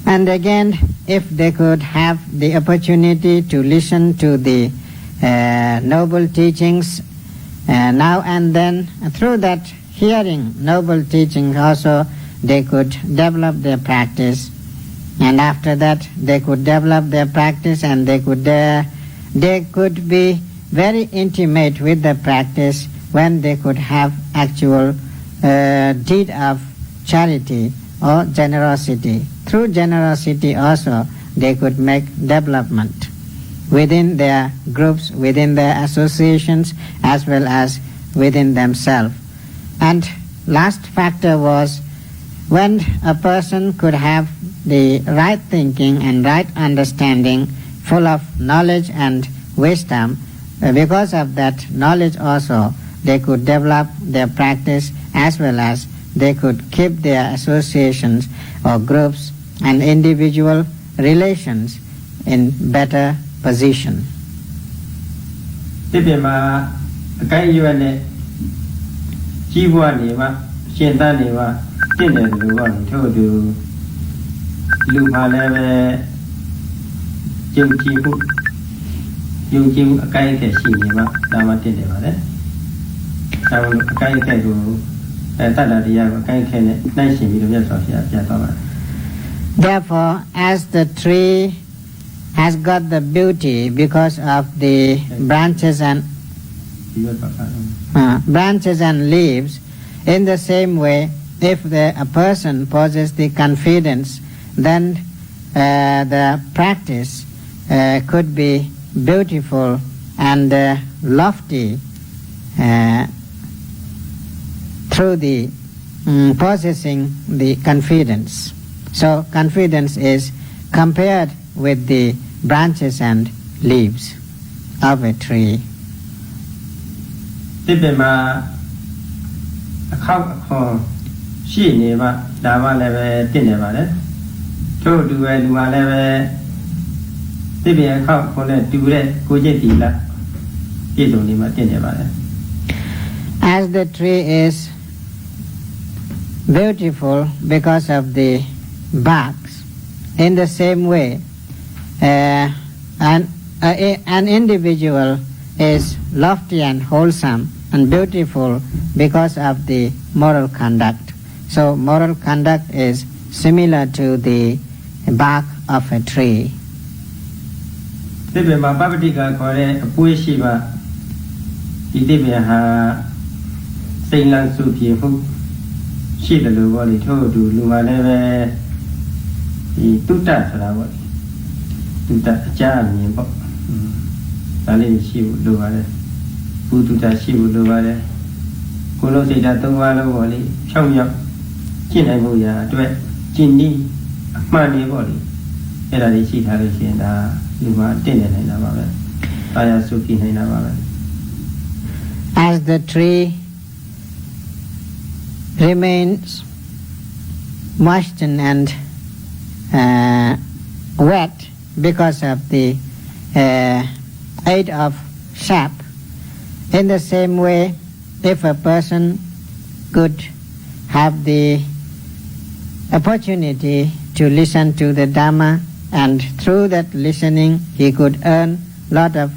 And again, if they could have the opportunity to listen to the noble teachings now and then, through that hearing noble teachings also, they could develop their practice. And after that, they could develop their practice and they could be very intimate with the practice when they could have actual deed of charity or generosity. Through generosity also, they could make development within their groups, within their associations, as well as within themselves. And last factor was when a person could have the right thinking and right understanding, full of knowledge and wisdom, because of that knowledge also, they could develop their practice as well as they could keep their associations or groups and individual relations in better position. ဒီပြင်မှာအကိုင်းရွက်နဲ့ကြီးပွားနေမှရှင်သန်နေမှတင့်တယ်လို့ပေါ့ထို့သူလူမှလည်းပဲယုံကြည်မှုအကိုင်းအခက်ရှိနေမှဒါမှတင့်တယ်ပါလေဒါမှအကိုင်းအခက်ကိုတတ္တတရားကိုအကိုင်းအခက်နဲ့နှိုင်းရှင်ပြီးတော့မြတ်စွာဘုရားပြသွားပါတယ် Therefore, as the tree has got the beauty because of the branches and leaves, in the same way, if a person possesses the confidence, then the practice could be beautiful and lofty through the possessing the confidence. So confidence is compared with the branches and leaves of a tree. ဒီပြင်မှာအခေါရှိနေမှဒါမှလည်းပဲတင့်နေပါလေထို့တူပဲလူမှလည်းပဲဒီပြင်အခေါနဲ့တူတဲ့ကိုကျင့်တီလပြည့်စုံနေမှတင့်နေပါလေ As the tree is beautiful because of the barks, in the same way, an individual is lofty and wholesome and beautiful because of the moral conduct. So moral conduct is similar to the bark of a tree. ဒီပြင်မှာပပတိကခေါ်တဲ့အပွေးရှိပါဒီဒီပြင်ဟာစိန်လန်းစုပြေမှုရှိတယ်လို့ပြောလေထို့တူလူမှလည်းပဲဒီတုတ္တဆိုတာပေါ့တုတ္တအကြအမြင်ပေါ့ဒါလေးရှိဖို့လိုပါတယ်ဘုဒ္ဓတာရှိဖို့လိုပါတယ်ကိုယ်လုံးစိတ်ဓာတ်၃ပါးလုံးပေါ့လေဖြောင်းရောက်ကျင့်နိုင်ဖို့ရာအတွက်ကျင့်နည်းအမှန်လေးပေါ့လေအဲ့ဒါလေးရှိထားလို့ရှိရင်ဒါလူမှတင့်နေနိုင်တာပါပဲ။အားရစုကြည်နိုင်တာပါပဲ As the tree remains moistened and wet because of the aid of sap, in the same way, if a person could have the opportunity to listen to the Dhamma, and through that listening he could earn a lot of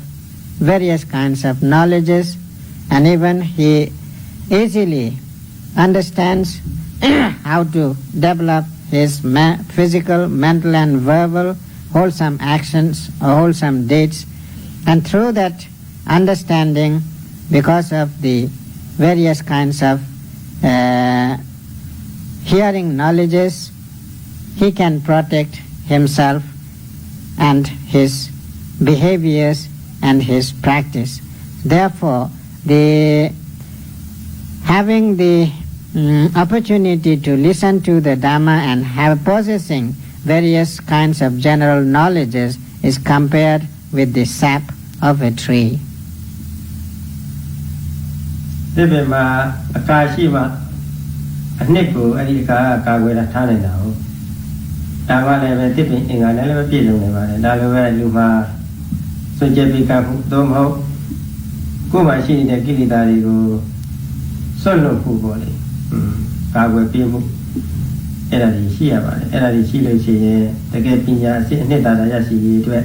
various kinds of knowledges, and even he easily understands how to develop his physical, mental and verbal wholesome actions or wholesome deeds, and through that understanding, because of the various kinds of hearing knowledges, he can protect himself and his behaviors and his practice. Therefore, having the opportunity to listen to the Dhamma and possessing various kinds of general knowledges is compared with the sap of a tree. ဒီပေမှာအကာရှိမှအနှစ်ကိုအဲ့ဒီအကာကာကွယ်တာထားနိုင်တာဟုတ်ဒါမှလည်းပဲတစ်ပင်အင်္ဂါနဲ့လည်းပြည့်စုံနေပါတယ်ဒါလိုပဲလူမှာစွန့်ကြဲပြီးကမှုသို့မဟုတ်ကိုယ်မှာရှိနေတဲ့ကိလေသာတွေကိုစွန့်လွတ်ဖို့ပေါ့လေကာကွယ်ပေးမှုအဲ့ဒါကြီးရှိရပါတယ်အဲ့ဒါကြီးရှိလို့ရှိရင်တကယ်ပညာအစစ်အနှစ်သာရရရှိရေးအတွက်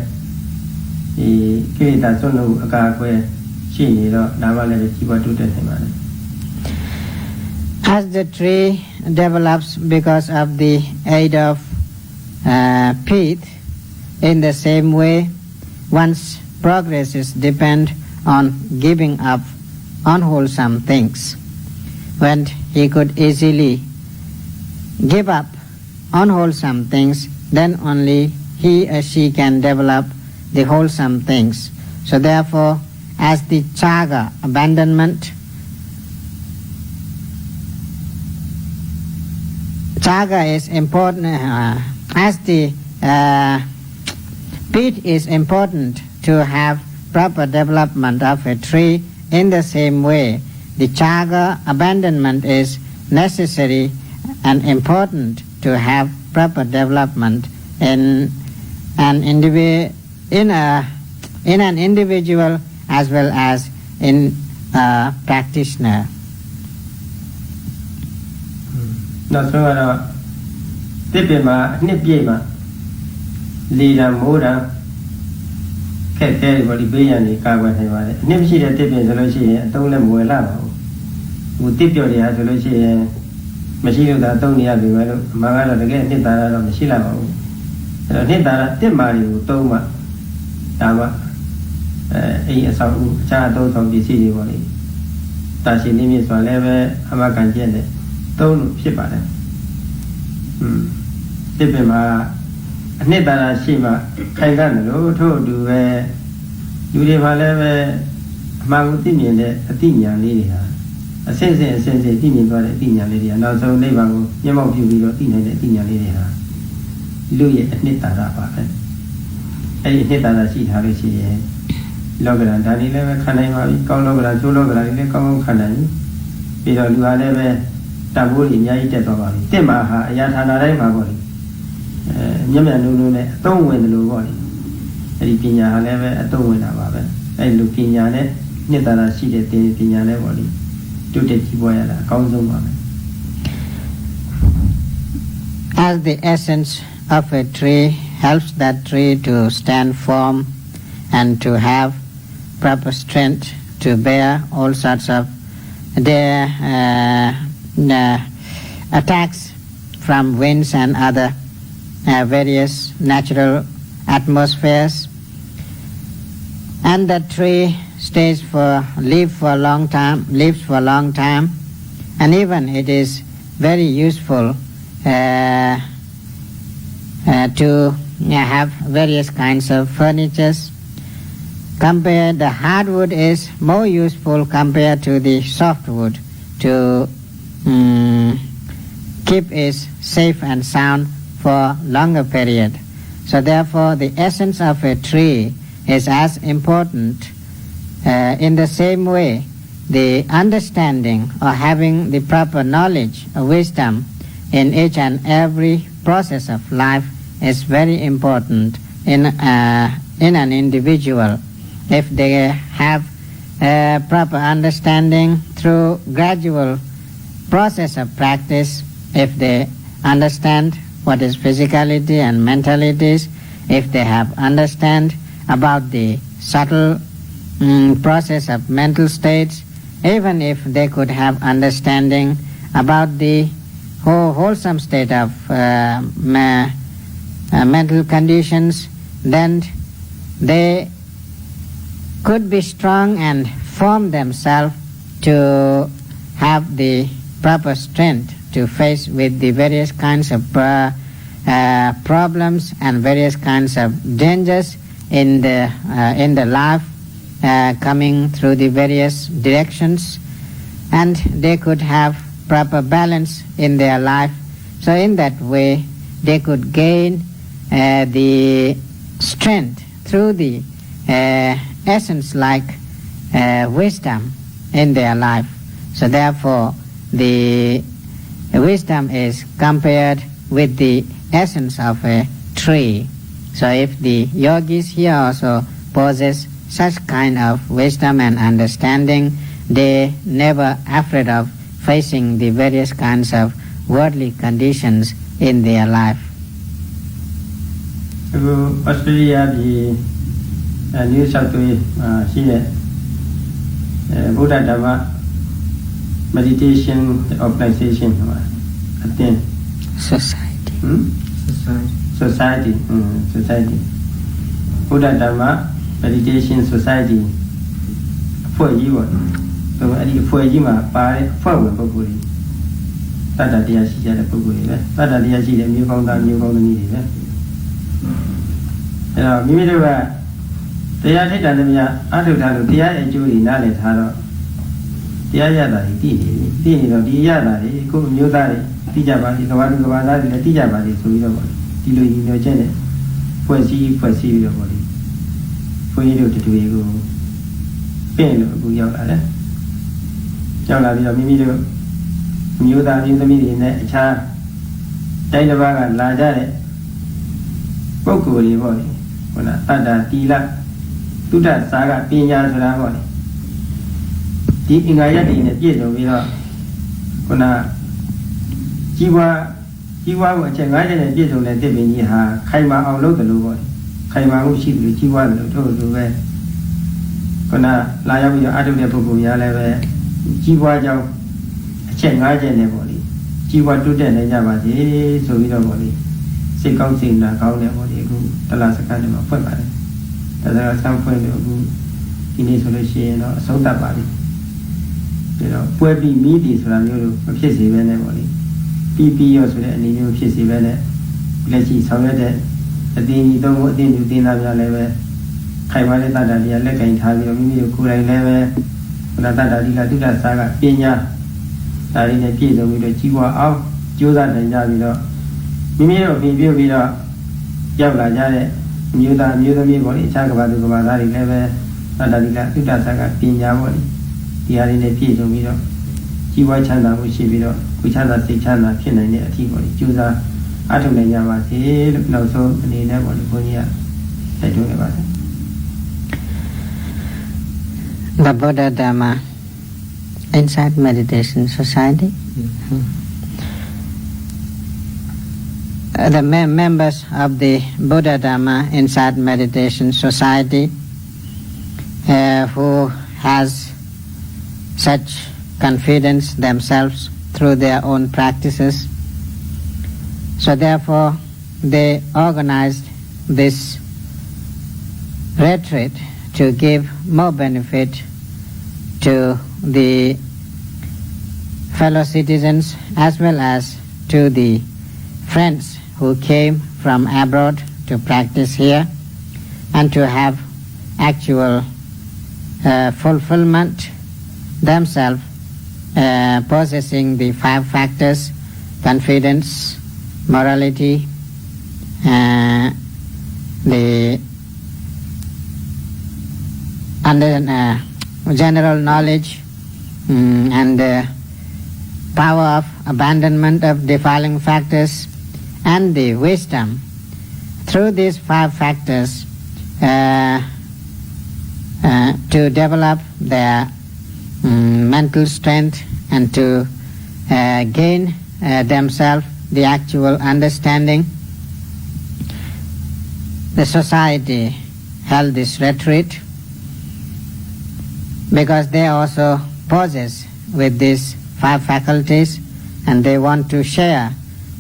ဒီကိလေသာစွန့်လွတ်အကာအကွယ်ရှိနေတော့ဒါမှလည်းကြီးပွားတိုးတက်နေပါတယ် As the tree develops because of the aid of pith, in the same way, one's progresses depend on giving up unwholesome things. When he could easily give up unwholesome things, then only he or she can develop the wholesome things. So therefore, as the chaga, abandonment, chaga is important, as the pith is important to have proper development of a tree. In the same way, the chaga, abandonment, is necessary and important to have proper development in an individual as well as in a practitioner. နောက်ဆုံးကတော့တစ်ပင်မှာအနှစ်ပြည့်မှာလီလံမိုးတံခက်ခဲတွေပေါ့ဒီဘေးရန်တွေကာကွယ်နိုင်ပါတယ်အနှစ်မရှိတဲ့တစ်ပင်ဆိုလို့ရှိရင်အတုံးလည်းမဝယ်လာပါဘူးဟိုတစ်ပြော့တွေကဆိုလို့ရှိရင်မရှိလို့သာအတုံးနေရပြီပဲလို့အမှန်ကတော့တကယ်အနှစ်သာရတော့မရှိလာပါဘူးအဲ့တော့အနှစ်သာရတစ်မာတွေကိုတုံးမှဒါမှအိမ်အဆောက်အဦအခြားအသုံးဆောင်ပစ္စည်းတွေပေါ့လေတာရှိနေမြင့်ဆိုလည်းပဲအမှကန်ကျက်တဲ့သုံးလို့ဖြစ်ပါတယ်တစ်ပင်မှာအနှစ်သာရရှိမှခိုင်ခံ့တယ်လို့ထို့အတူပဲလူတွေမှာလည်းပဲအမှန်ကိုသိမြင်တဲ့အသိဉာဏ်လေးတွေဟာအစစ်စစ်သိမြင်သွားတဲ့အသိဉာဏ်လေးတွေဟာနောက်ဆုံးနိဗ္ဗာန်ကိုမျက်မှောက်ပြုပြီးတော့သိနိုင်တဲ့အသိဉာဏ်လေးတွေဟာလူရဲ့အနှစ်သာရပါပဲအဲ့ဒီအနှစ်သာရရှိထားလို့ရှိရင်လောကဓာတ်ဒါတွေလည်းပဲခံနိုင်ပါပြီကောင်းလောကဓာတ်ကျိုးလောကဓာတ်တွေလည်းကောင်းကောင်းခံနိုင်ပြီပြီးတော့လူဟာလည်းပဲတဘိုးကြီးအများကြီးတက်သွားပါပြီတစ်မှာဟာအရာဌာနတိုင်းမှာပေါ့လေမျက်မျက်နှုံနှုံနဲ့အသုံးဝင်တယ်လို့ပေါ့လေအဲ့ဒီပညာဟာလည်းပဲအသုံးဝင်တာပါပဲအဲ့ဒီလူပညာနဲ့နှစ်သာရရှိတဲ့သင်ပညာနဲ့ပေါ့လေတိုးတက်ကြီးပွားရတာအကောင်းဆုံးပါပဲ As the essence of a tree helps that tree to stand firm and to have proper strength to bear all sorts of their attacks from winds and other various natural atmospheres, and that tree lives for a long time, and even it is very useful to have various kinds of furnitures. The hardwood is more useful compared to the softwood to keep it safe and sound for longer period. So therefore, the essence of a tree is as important. In the same way, the understanding or having the proper knowledge or wisdom in each and every process of life is very important in an individual. If they have proper understanding through gradual process of practice, if they understand what is physicality and mentalities, if they have understand about the subtle process of mental states, even if they could have understanding about the wholesome state of mental conditions, then they could be strong and form themselves to have the proper strength to face with the various kinds of problems and various kinds of dangers in the life coming through the various directions, and they could have proper balance in their life. So in that way they could gain the strength through the essence like wisdom in their life. So therefore the wisdom is compared with the essence of a tree. So if the yogis here also possess such kind of wisdom and understanding, they never afraid of facing the various kinds of worldly conditions in their life. Australia New South Wales Buddha Dhamma meditation organization Society. Society. Buddha Dhamma meditation society ဖွဲ့ကြီးပေါ့ဆိုတော့အဲ့ဒီဖွဲ့ကြီးမှာပါတဲ့ဖွဲ့ဝင်ပုဂ္ဂိုလ်တွေတတ္တတရားရှိကြတဲ့ပုဂ္ဂိုလ်တွေပဲတတ္တတရားရှိတဲ့မျိုးကောင်းသားမျိုးကောင်းသမီးတွေပဲအဲ့တော့မိမိတို့ကတရားထိတ်တာတည်းများအထုထားလို့တရားရဲ့အကျိုးတွေနားလည်ထားတော့တရားရတာတွေသိနေတော့ဒီရတာတွေကိုယ်မျိုးသားတွေသိကြပါလိမ့်ကဘာလူကဘာသားတွေလည်းသိကြပါလိမ့်ဆိုပြီးတော့ပေါ့ဒီလိုညီညွတ်ချက်နဲ့ဖွဲ့စည်းပြီးတော့ပေါ့လေဘုန်းကြီးတို့တူတွေကိုပင့်လို့အခုရောက်လာတယ်ရောက်လာပြီးတော့မိမိတို့မျိုးသားမျိုးသမီးတွေနဲ့အခြားတိုင်းတစ်ပါးကလာကြတဲ့ပုဂ္ဂိုလ်တွေပေါ့လေဟုတ်လားတတ္တတီလသုဒ္ဓစာကပညာဆိုတာပေါ့လေဒီအင်္ဂါရပ်တွေနဲ့ပြည့်စုံပြီးတော့ခုနကြီးပွားကိုအချက်၅ချက်နဲ့ပြည့်စုံတဲ့တစ်ပင်ကြီးဟာခိုင်မာအောင်လုပ်တယ်လို့ပေါ့လေခိုင်မာမှုရှိတယ်လို့ကြီးပွားတယ်လို့ထို့လိုပဲခုနလာရောက်ပြီးတော့အထုတဲ့ပုဂ္ဂိုလ်များလည်းပဲကြီးပွားကြောင်းအချက်၅ချက်နဲ့ပေါ့လေကြီးပွားတိုးတက်နိုင်ကြပါစေဆိုပြီးတော့ပေါ့လေစိတ်ကောင်းစိတ်နာကောင်းတဲ့ပေါ့လေအခုတလားစကားတွေမှာဖွင့်ပါတယ်ဒါဆိုတော့ဆန်းဖွင့်လို့အခုဒီနေ့ဆိုလို့ရှိရင်တော့အဆုံးသတ်ပါပြီဒါတော့ပွဲပြီးမိပြီဆိုတာမျိုးလို့မဖြစ်စေဘဲနဲ့ပေါ့လေပြီးရောဆိုတဲ့အနေမျိုးဖြစ်စေပဲနဲ့လက်ရှိဆောင်ရွက်တဲ့အသင်းကြီးသုံးခုအသင်းသူတင်သားများလည်းပဲခိုင်မာတဲ့တတ္တတရားလက်ကင်ထားပြီးတော့မိမိတို့ကိုယ်တိုင်လည်းပဲဘုရားတတ္တတိကသုဒ္ဓစာကပညာဒါတွေနဲ့ပြည့်စုံပြီးတော့ကြီးပွားအောင်ကြိုးစားနိုင်ကြပြီးတော့မိမိတို့ပြင်ပြပြီးတော့ရောက်လာကြတဲ့မျိုးသားမျိုးသမီးပေါ့လေအခြားကဘာသူကဘာသားတွေလည်းပဲတတ္တတိကသုဒ္ဓစာကပညာပေါ့လေဒီဟာတွေနဲ့ပြည့်စုံပြီးတော့ကြီးပွားချမ်းသာမှုရှိပြီးတော့ကိုချမ်းသာစိတ်ချမ်းသာဖြစ်နိုင်တဲ့အထီးပေါ့လေကြိုးစားအထောက်နိုင်ကြပါစေလို့နောက်ဆုံးအနေနဲ့ပေါ့လေဘုန်းကြီးကတိုက်တွန်းခဲ့ပါတယ် The Buddha Dhamma Insight Meditation Society. The members of the Buddha Dhamma Insight Meditation Society who has such confidence themselves through their own practices. So therefore they organized this retreat to give more benefit to the fellow citizens as well as to the friends who came from abroad to practice here and to have actual fulfillment themselves possessing the 5 factors: confidence, morality, the general knowledge, and the power of abandonment of defiling factors, and the wisdom. Through these 5 factors to develop their mental strength and to gain themselves the actual understanding, the society held this retreat because they also possess with these 5 faculties and they want to share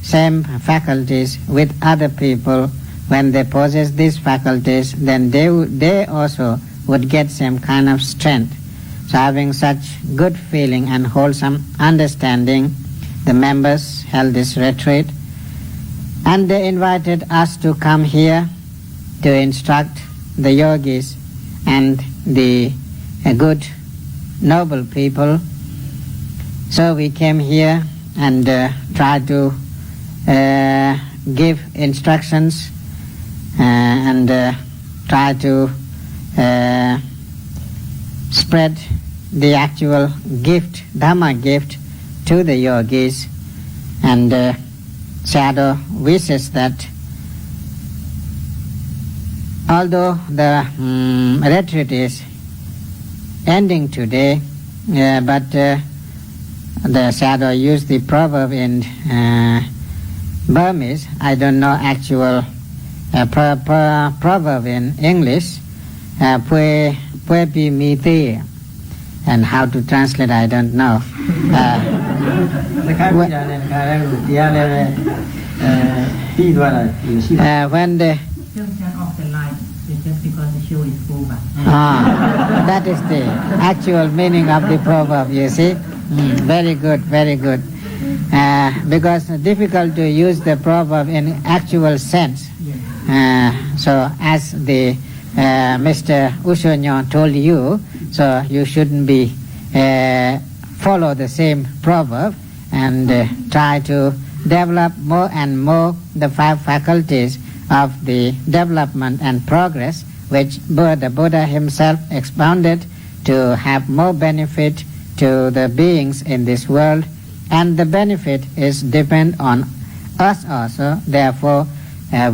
same faculties with other people. When they possess these faculties, then they also would get some kind of strength. So having such good feeling and wholesome understanding, the members held this retreat And they invited us to come here to instruct the yogis and the good, noble people. So we came here and tried to give instructions and try to spread the actual gift, Dhamma gift, to the yogis. And Sayadaw wishes that although the retreat is ending today, but the Sayadaw used the proverb in Burmese. I don't know actual proverb in English. Pwe pi mi te, and how to translate I don't know. When the Just turn off the light, just because the show is over. that is the actual meaning of the proverb, you see. Very good, very good. Because it's difficult to use the proverb in actual sense. So as the Mr. Usonyo told you, so you shouldn't be follow the same proverb and try to develop more and more the 5 faculties of the development and progress, which the Buddha himself expounded to have more benefit to the beings in this world, and the benefit is depend on us also. Therefore,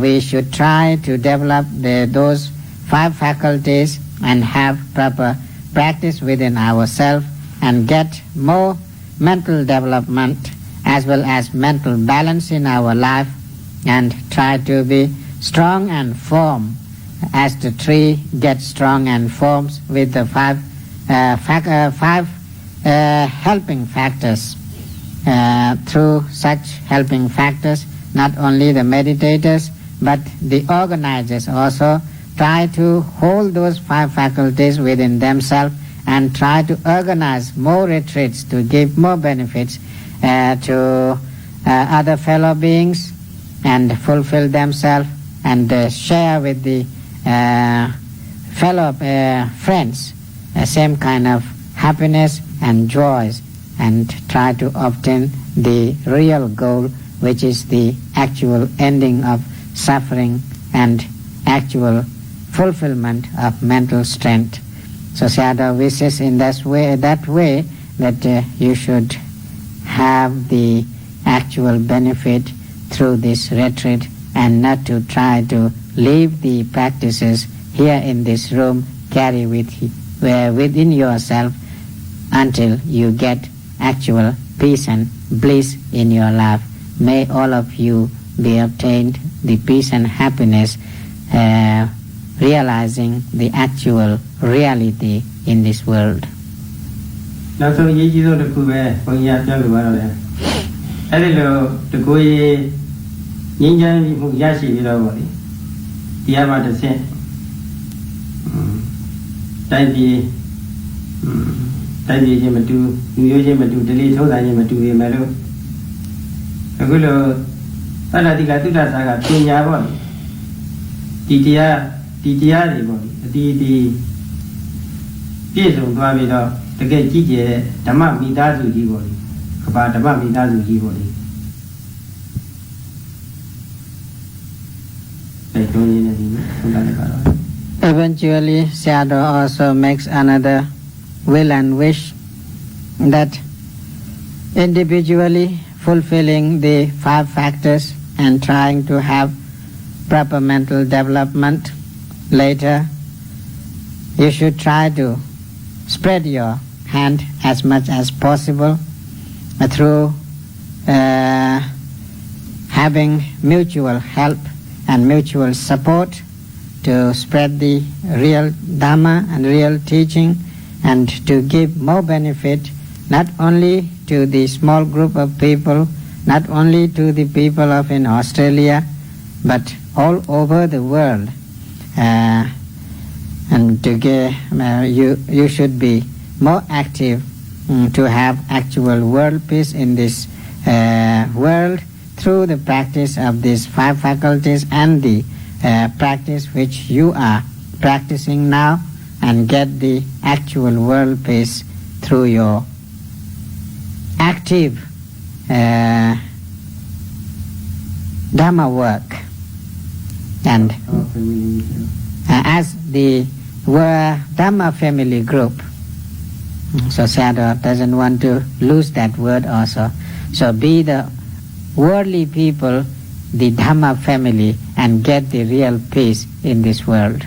we should try to develop those 5 faculties and have proper practice within ourselves and get more mental development as well as mental balance in our life, and try to be strong and firm as the tree gets strong and forms with the 5 helping factors. Through such helping factors, not only the meditators but the organizers also try to hold those 5 faculties within themselves and try to organize more retreats to give more benefits to other fellow beings and fulfill themselves and share with the fellow friends same kind of happiness and joys, and try to obtain the real goal, which is the actual ending of suffering and actual fulfillment of mental strength. So Sayadaw wishes in that way that you should have the actual benefit through this retreat, and not to try to leave the practices here in this room, carry within yourself until you get actual peace and bliss in your life. May all of you be obtained the peace and happiness, realizing the actual reality in this world. နောက်ဆုံးရေးကြီးဆုံးတစ်ခုပဲဘုန်းကြီးကပြောလိုပါတော့တယ်အဲ့ဒီလိုတကူကြီးငြိမ်းချမ်းမှုရရှိပြီးတော့ဗောလေတရားမှတစ်ဆင့်တိုင်းပြည်ချင်းမတူလူမျိုးချင်းမတူဒလိထုံးစံချင်းမတူပေမဲ့လို့အခုလိုသတ္တတိကသုတ္တသာကပညာဗောလေဒီတရားတွေဗောလေအတီးပြည့်စုံသွားပြီးတော့တကယ်ကြည့်ကြတဲ့ဓမ္မမိသားစုကြီးပေါ့လေကဘာဓမ္မမိသားစုကြီးပေါ့လေအဲ့တော့ရင်းနေပြီဆုံးတာလည်းပါတော့ Eventually, Sayadaw also makes another will and wish that individually fulfilling the 5 factors and trying to have proper mental development later, you should try to spread your hand as much as possible through having mutual help and mutual support to spread the real Dhamma and real teaching, and to give more benefit not only to the small group of people, not only to the people of in Australia, but all over the world. And to give, you should be more active to have actual world peace in this world through the practice of these 5 faculties and the practice which you are practicing now, and get the actual world peace through your active Dhamma work. And as the Dhamma family group, so Sayadaw doesn't want to lose that word also. So be the worldly people, the Dhamma family, and get the real peace in this world.